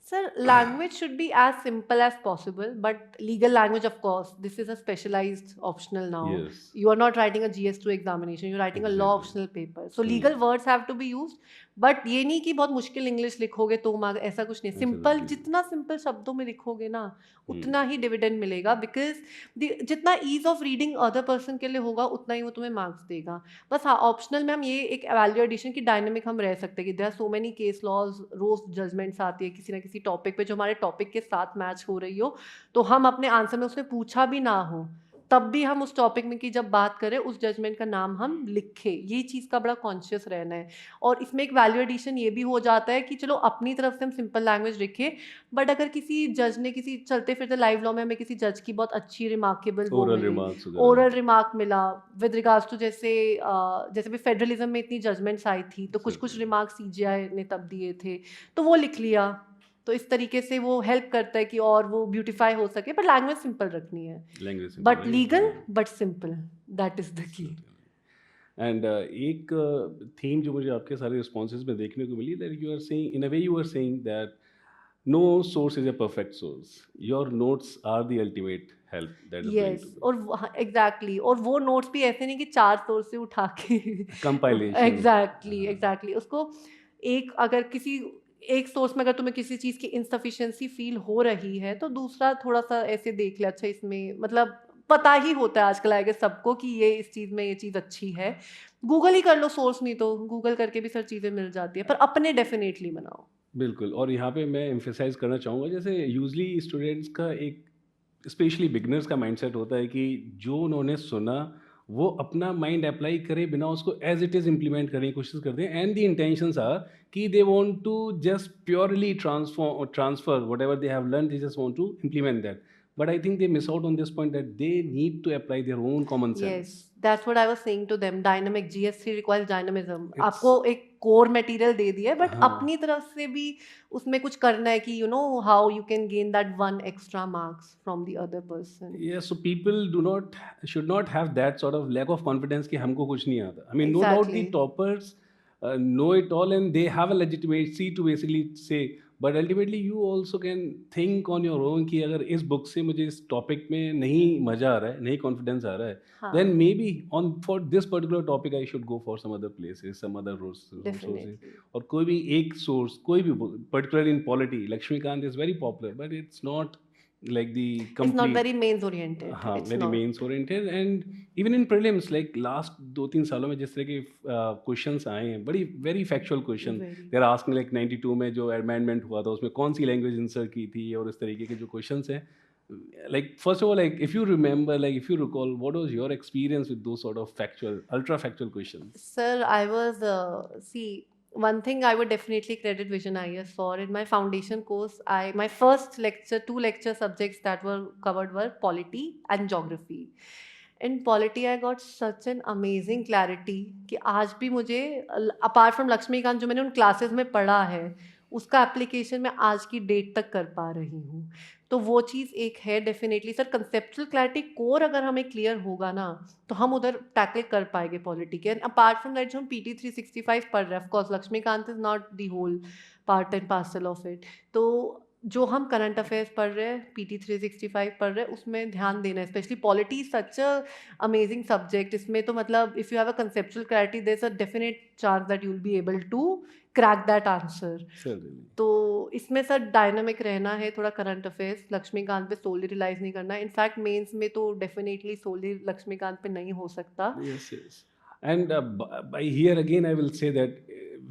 Sir, language should be as simple as possible, but legal language, of course, this is a specialized optional now. Yes. You are not writing a GS2 examination, you're writing a law Exactly. optional paper. So legal words have to be used, but ये नहीं कि बहुत मुश्किल English लिखोगे तो mark, ऐसा कुछ नहीं। ऐसा सिंपल, नहीं। जितना सिंपल शब्दों में लिखोगे ना उतना ही डिविडेंड मिलेगा, बिकॉज जितना ease of reading other person के लिए होगा उतना ही वो तुम्हें मार्क्स देगा। बस हाँ, ऑप्शनल में हम ये एक वैल्यू एडिशन की डायनेमिक हम रह सकते हैं कि there are so many case laws, रोज जजमेंट्स आती है किसी ना किसी टॉपिक पे जो हमारे टॉपिक के साथ मैच हो रही हो, तो हम अपने आंसर में उसने पूछा भी ना हो तब भी हम उस टॉपिक में की जब बात करें उस जजमेंट का नाम हम लिखें, ये चीज़ का बड़ा कॉन्शियस रहना है। और इसमें एक वैल्यू एडिशन ये भी हो जाता है कि चलो अपनी तरफ से हम सिंपल लैंग्वेज लिखें, बट अगर किसी जज ने, किसी चलते फिरते लाइव लॉ में हमें किसी जज की बहुत अच्छी रिमार्केबल Oral remarks वगैरह। ओरल रिमार्क मिला विद रिगार्ड्स टू, जैसे भी फेडरलिज्म में इतनी जजमेंट्स आई थी तो कुछ कुछ रिमार्क्स CGI ने तब दिए थे, तो वो लिख लिया, तो इस तरीके से वो हेल्प करता है कि और वो ब्यूटिफाई हो सके, पर लैंग्वेज सिंपल रखनी है, Language simple, but right? Legal but simple, that is the key. And एक थीम जो मुझे आपके सारे रिस्पॉन्सेज में देखने को मिली, that you are saying in a way, you are saying that no source is a perfect source. Your notes are the ultimate help that is going yes, to be. और exactly, और वो notes भी ऐसे नहीं कि 4 source से उठा के Compilation. एग्जैक्टली उसको एक, अगर किसी एक सोर्स में अगर तुम्हें किसी चीज़ की इनसफिशिएंसी फील हो रही है तो दूसरा थोड़ा सा ऐसे देख ले, अच्छा इसमें मतलब पता ही होता है आजकल आएगा सबको कि ये इस चीज़ में ये चीज़ अच्छी है, गूगल ही कर लो, सोर्स नहीं तो गूगल करके भी सर चीज़ें मिल जाती है, पर अपने डेफिनेटली बनाओ। बिल्कुल, और यहाँ पे मैं एम्फेसाइज़ करना चाहूँगा, जैसे यूजुअली स्टूडेंट्स का एक, स्पेशली बिगिनर्स का माइंडसेट होता है कि जो उन्होंने सुना वो अपना माइंड अप्लाई करे बिना उसको एज इट इज़ इम्प्लीमेंट करने की कोशिश करते हैं, एंड द इंटेंशंस आर कि they want to just purely transfer whatever they have learn, they just want to implement that, but I think they miss out on this point that they need to apply their own common Yes, sense. that's what I was saying to them. Dynamic GS3 requires dynamism. It's- आपको एक core material दे दिया है, but हाँ. अपनी तरफ से भी उसमें कुछ करना है कि you know how you can gain that 1 extra marks from the other person. Yeah, so people should not have that sort of lack of confidence कि हमको कुछ नहीं आता. I mean, no doubt the Exactly. toppers know it all and they have a legitimacy to basically say, but ultimately you also can think on your own कि अगर इस book से मुझे इस टॉपिक में नहीं मजा आ रहा है, नहीं कॉन्फिडेंस आ रहा है, हाँ, then maybe on for this particular topic I should go for some other places, some other sources. definitely. और कोई भी एक सोर्स, कोई भी particularly in polity, Lakshmikant is very popular, but it's not like the It's complete. not very mains oriented. हाँ, It's very not. Mains oriented, and even in prelims like last 2-3 सालों में जिस तरह के क्वेश्चंस आए हैं, बड़ी very factual question, Very. They are asking like 92 में जो अमेंडमेंट हुआ था उसमें कौन सी लैंग्वेज इंसर्ट की थी, और इस तरीके के जो क्वेश्चंस हैं, like first of all, like if you remember, like if you recall, what was your experience with those sort of factual, ultra factual questions? Sir, I was, see, one thing I would definitely credit Vision IS for. In my foundation course, my first lecture, 2 lecture subjects that were covered were polity and geography. In polity, I got such an amazing clarity कि आज भी मुझे, apart from Laxmikant जो मैंने उन classes में पढ़ा है, उसका एप्लीकेशन मैं आज की डेट तक कर पा रही हूँ। तो वो चीज़ एक है definitely sir, conceptual clarity core अगर हमें क्लियर होगा ना तो हम उधर टैकल कर पाएंगे पॉलिटी के। एंड अपार्ट फ्रॉम दैट जो हम PT 365 पढ़ रहे हैं, of course Laxmikant is not the whole part and parcel of it. तो जो हम करंट अफेयर्स पढ़ रहे हैं, PT 365 पढ़ रहे हैं, उसमें ध्यान देना है। Specially polity such a amazing subject. इसमें तो मतलब if you have a conceptual clarity there is a definite chance that you will be able to crack that answer. Certainly. तो इसमें सर डायनामिक रहना है, थोड़ा करंट अफेयर्स लक्ष्मीकांत पे सोली relies नहीं करना है। इनफैक्ट मेंस में तो डेफिनेटली सोली लक्ष्मीकांत पे नहीं हो सकता। Yes, yes. And by here again, I will say that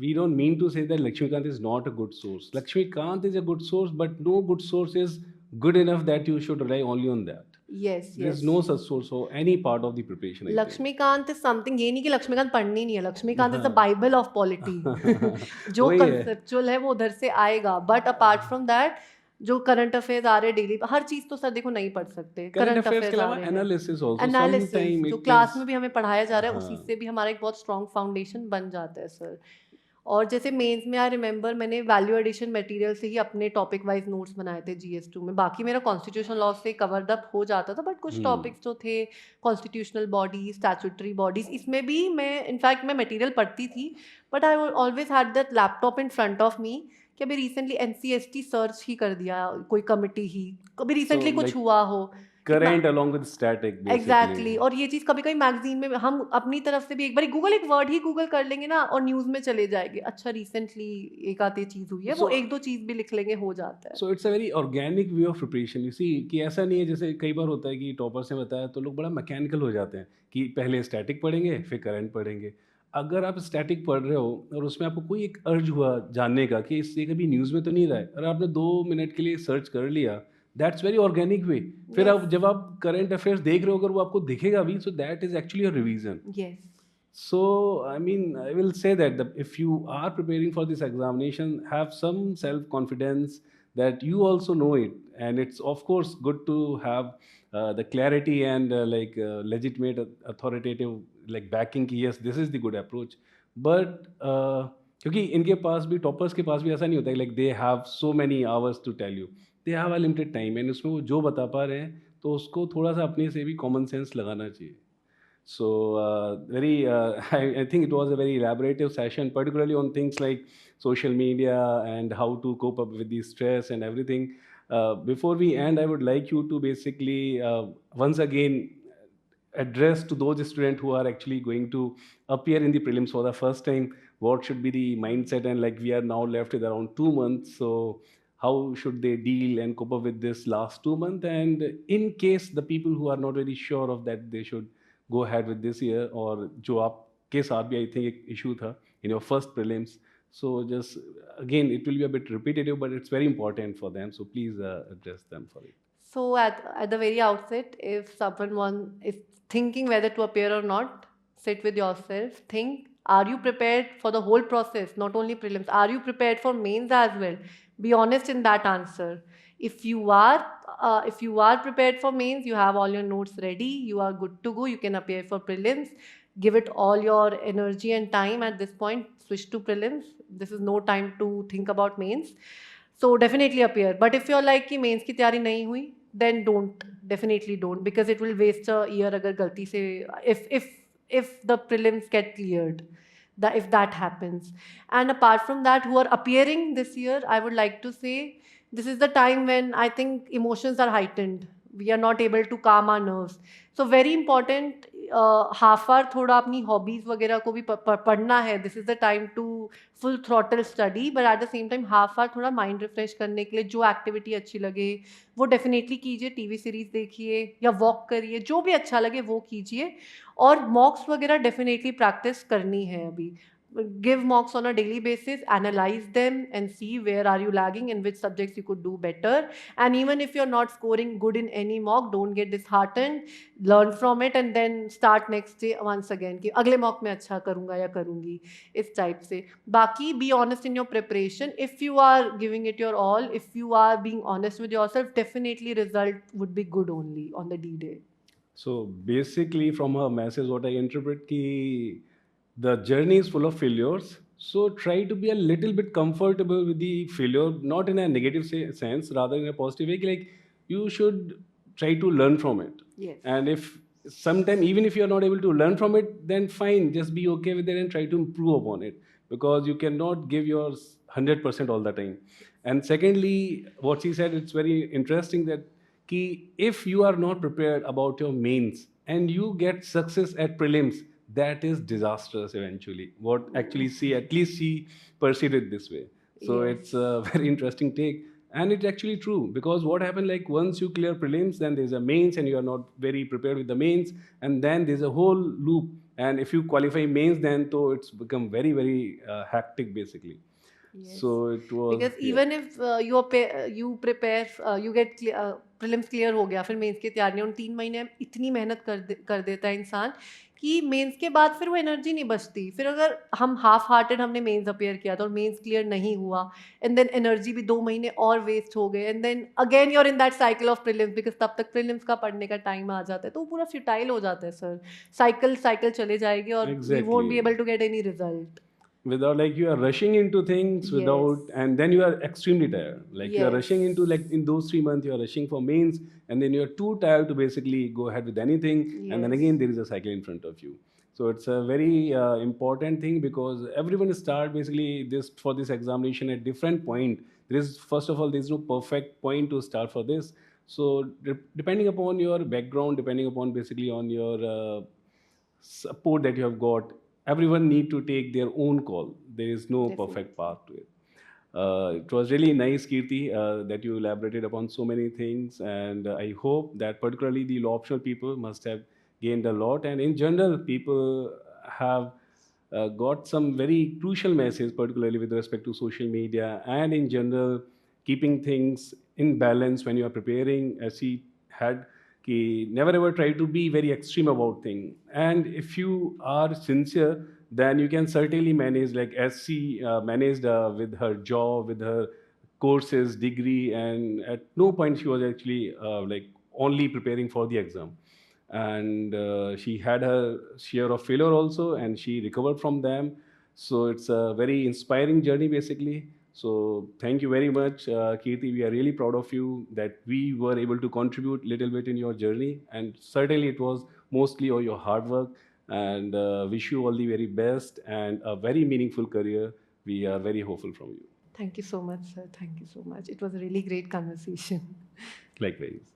we don't mean to say that Lakshmikant is not a good source. Lakshmikant is a good source, but no good source is good enough that you should rely only on that. Yes There yes, is no such source for any part of the preparation. I think. Laxmikant is something, ये नहीं कि लक्ष्मीकांत पढ़नी नहीं है, Laxmikant is the bible of polity. जो वही है। Conceptual है वो उधर से आएगा, बट अपार्ट फ्रॉम दैट जो करंट अफेयर्स आ रहे हैं डेली, हर चीज तो सर देखो नहीं पढ़ सकते। Current affairs के आ अलावा रहे हैं, analysis also. एनालिसिस Sometime जो it क्लास is- में भी हमें पढ़ाया जा रहा है, उसी हाँ। से भी हमारा एक बहुत स्ट्रॉन्ग फाउंडेशन बन जाता है सर। और जैसे मेंस में आई रिमेंबर मैंने वैल्यू एडिशन मटेरियल से ही अपने टॉपिक वाइज नोट्स बनाए थे GS2 में। बाकी मेरा कॉन्स्टिट्यूशनल लॉ से कवर्ड अप हो जाता था, बट कुछ टॉपिक्स जो थे कॉन्स्टिट्यूशनल बॉडीज, स्टैट्यूटरी बॉडीज, इसमें भी मैं इनफैक्ट मैं मटेरियल पढ़ती थी, but I always had that laptop in front of me कि अभी रिसेंटली NCST सर्च ही कर दिया, कोई कमिटी ही कभी रिसेंटली So, कुछ like, हुआ हो। current along with static basically. Exactly, और ये चीज़ कभी कभी मैगजीन में हम अपनी तरफ से भी एक बार गूगल, एक वर्ड ही गूगल कर लेंगे ना और न्यूज़ में चले जाएंगे, अच्छा रिसेंटली एक आधी चीज़ हुई है, वो So- एक दो चीज़ भी लिख लेंगे, हो जाता है। So it's a very organic way of preparation. You see कि ऐसा नहीं है जैसे कई बार होता है कि टॉपर्स ने बताया तो लोग बड़ा मैकेनिकल हो जाते हैं कि पहले स्टैटिक पढ़ेंगे फिर करंट पढ़ेंगे। अगर आप स्टैटिक पढ़ रहे हो और उसमें आपको कोई एक अर्ज हुआ जानने का कि इससे कभी न्यूज़ में तो नहीं रहा है, और आपने 2 मिनट के लिए सर्च कर लिया, दैट्स वेरी ऑर्गेनिक वे। फिर Yes. आप जब आप करंट अफेयर्स देख रहे हो अगर वो आपको दिखेगा भी, so that is actually a revision. Yes, So, I mean, I will say that if you are preparing for this examination, have some self-confidence that you also know it. And it's, of course, good to have the clarity and legitimate, authoritative, like backing ki, yes, this is the good approach. But क्योंकि इनके पास भी, toppers के पास भी ऐसा नहीं होता है like they have so many hours to tell you. They have a limited time and उसमें वो जो बता पा रहे हैं तो उसको थोड़ा सा अपने से भी कॉमन सेंस लगाना चाहिए। So I think it was a very elaborative session, particularly on things like social media and how to cope up with the stress and everything. Before we end, I would like you to basically once again address to those students who are actually going to appear in the prelims for the first time. What should be the mindset? And like we are now left with around 2 months, so how should they deal and cope up with this last 2 months? And in case the people who are not very sure of that, they should go ahead with this year, और जो आपके साथ भी I think एक issue था in your first prelims. So just again, it will be a bit repetitive, but it's very important for them. So please address them for it. So at the very outset, if someone is thinking whether to appear or not, sit with yourself. Think: are you prepared for the whole process? Not only prelims. Are you prepared for mains as well? Be honest in that answer. If you are prepared for mains, you have all your notes ready. You are good to go. You can appear for prelims. Give it all your energy and time at this point. Switch to prelims. This is no time to think about mains. So definitely appear. But if you're like कि mains की तैयारी नहीं हुई, then definitely don't, because it will waste a year अगर गलती से if the prelims get cleared, that if that happens. And apart from that, who are appearing this year, I would like to say this is the time when I think emotions are heightened. We are not able to calm our nerves. So very important, half hour थोड़ा अपनी hobbies वगैरह को भी पढ़ना है. This is the time to full throttle study, but at the same time half hour थोड़ा mind refresh करने के लिए जो एक्टिविटी अच्छी लगे वो डेफिनेटली कीजिए. टीवी सीरीज़ देखिए या वॉक करिए, जो भी अच्छा लगे वो कीजिए. और मॉक्स वगैरह डेफिनेटली प्रैक्टिस करनी है अभी. Give mocks on a daily basis, analyze them and see where are you lagging, in which subjects you could do better. And even if you're not scoring good in any mock, don't get disheartened. Learn from it and then start next day once again कि अगले mock में अच्छा करूँगा या करूँगी, इस type से. बाकी be honest in your preparation. If you are giving it your all, if you are being honest with yourself, definitely result would be good only on the D-Day. So basically, from her message, what I interpret ki the journey is full of failures. So try to be a little bit comfortable with the failure, not in a negative sense, rather in a positive way. Like you should try to learn from it. Yes. And if sometime even if you are not able to learn from it, then fine, just be okay with it and try to improve upon it, because you cannot give your 100% all the time. And secondly, what she said, it's very interesting that if you are not prepared about your mains and you get success at prelims, that is disastrous eventually. What actually at least she perceived it this way. So Yes. it's a very interesting take. And it's actually true, because what happened, like once you clear prelims, then there's a mains and you are not very prepared with the mains, and then there's a whole loop. And if you qualify mains, then so it's become very, very hectic basically. Yes. So it was, Because yeah. even if you prepare, you get prelims clear हो गया, फिर mains की तैयारी उन 3 महीने इतनी मेहनत कर देता है इंसान कि मेंस के बाद फिर वो एनर्जी नहीं बचती. फिर अगर हम हाफ हार्टेड हमने मेंस अपेयर किया था और मेंस क्लियर नहीं हुआ, एंड देन एनर्जी भी 2 महीने और वेस्ट हो गए, and then again you're in that cycle of prelims, because तब तक प्रीलिम्स का पढ़ने का टाइम आ जाता है, तो वो पूरा फ्यूटाइल हो जाता है सर. साइकिल चले जाएगी और we won't be Exactly. Able to get any result. Without, like, you are rushing into things without, Yes. and then you are extremely tired, like you are Yes. rushing into, like in those 3 months you are rushing for mains, and then you are too tired to basically go ahead with anything. And then Yes. again there is a cycle in front of you. So it's a very important thing, because everyone start basically for this examination at different point. There is, first of all, there is no perfect point to start for this. So depending upon your background, depending upon basically on your support that you have got, everyone need to take their own call. There is no perfect path to it. It was really nice, Kirti, that you elaborated upon so many things, and I hope that particularly the law optional people must have gained a lot, and in general, people have got some very crucial message, particularly with respect to social media, and in general, keeping things in balance when you are preparing, as he had. Never ever try to be very extreme about things, and if you are sincere, then you can certainly manage, like as she managed with her job, with her courses, degree, and at no point she was actually like only preparing for the exam. And she had her share of failure also, and she recovered from them. So it's a very inspiring journey basically. So thank you very much, Kirti. We are really proud of you that we were able to contribute little bit in your journey, and certainly it was mostly all your hard work, and wish you all the very best and a very meaningful career. We are very hopeful from you. Thank you so much, sir. Thank you so much. It was a really great conversation. Likewise.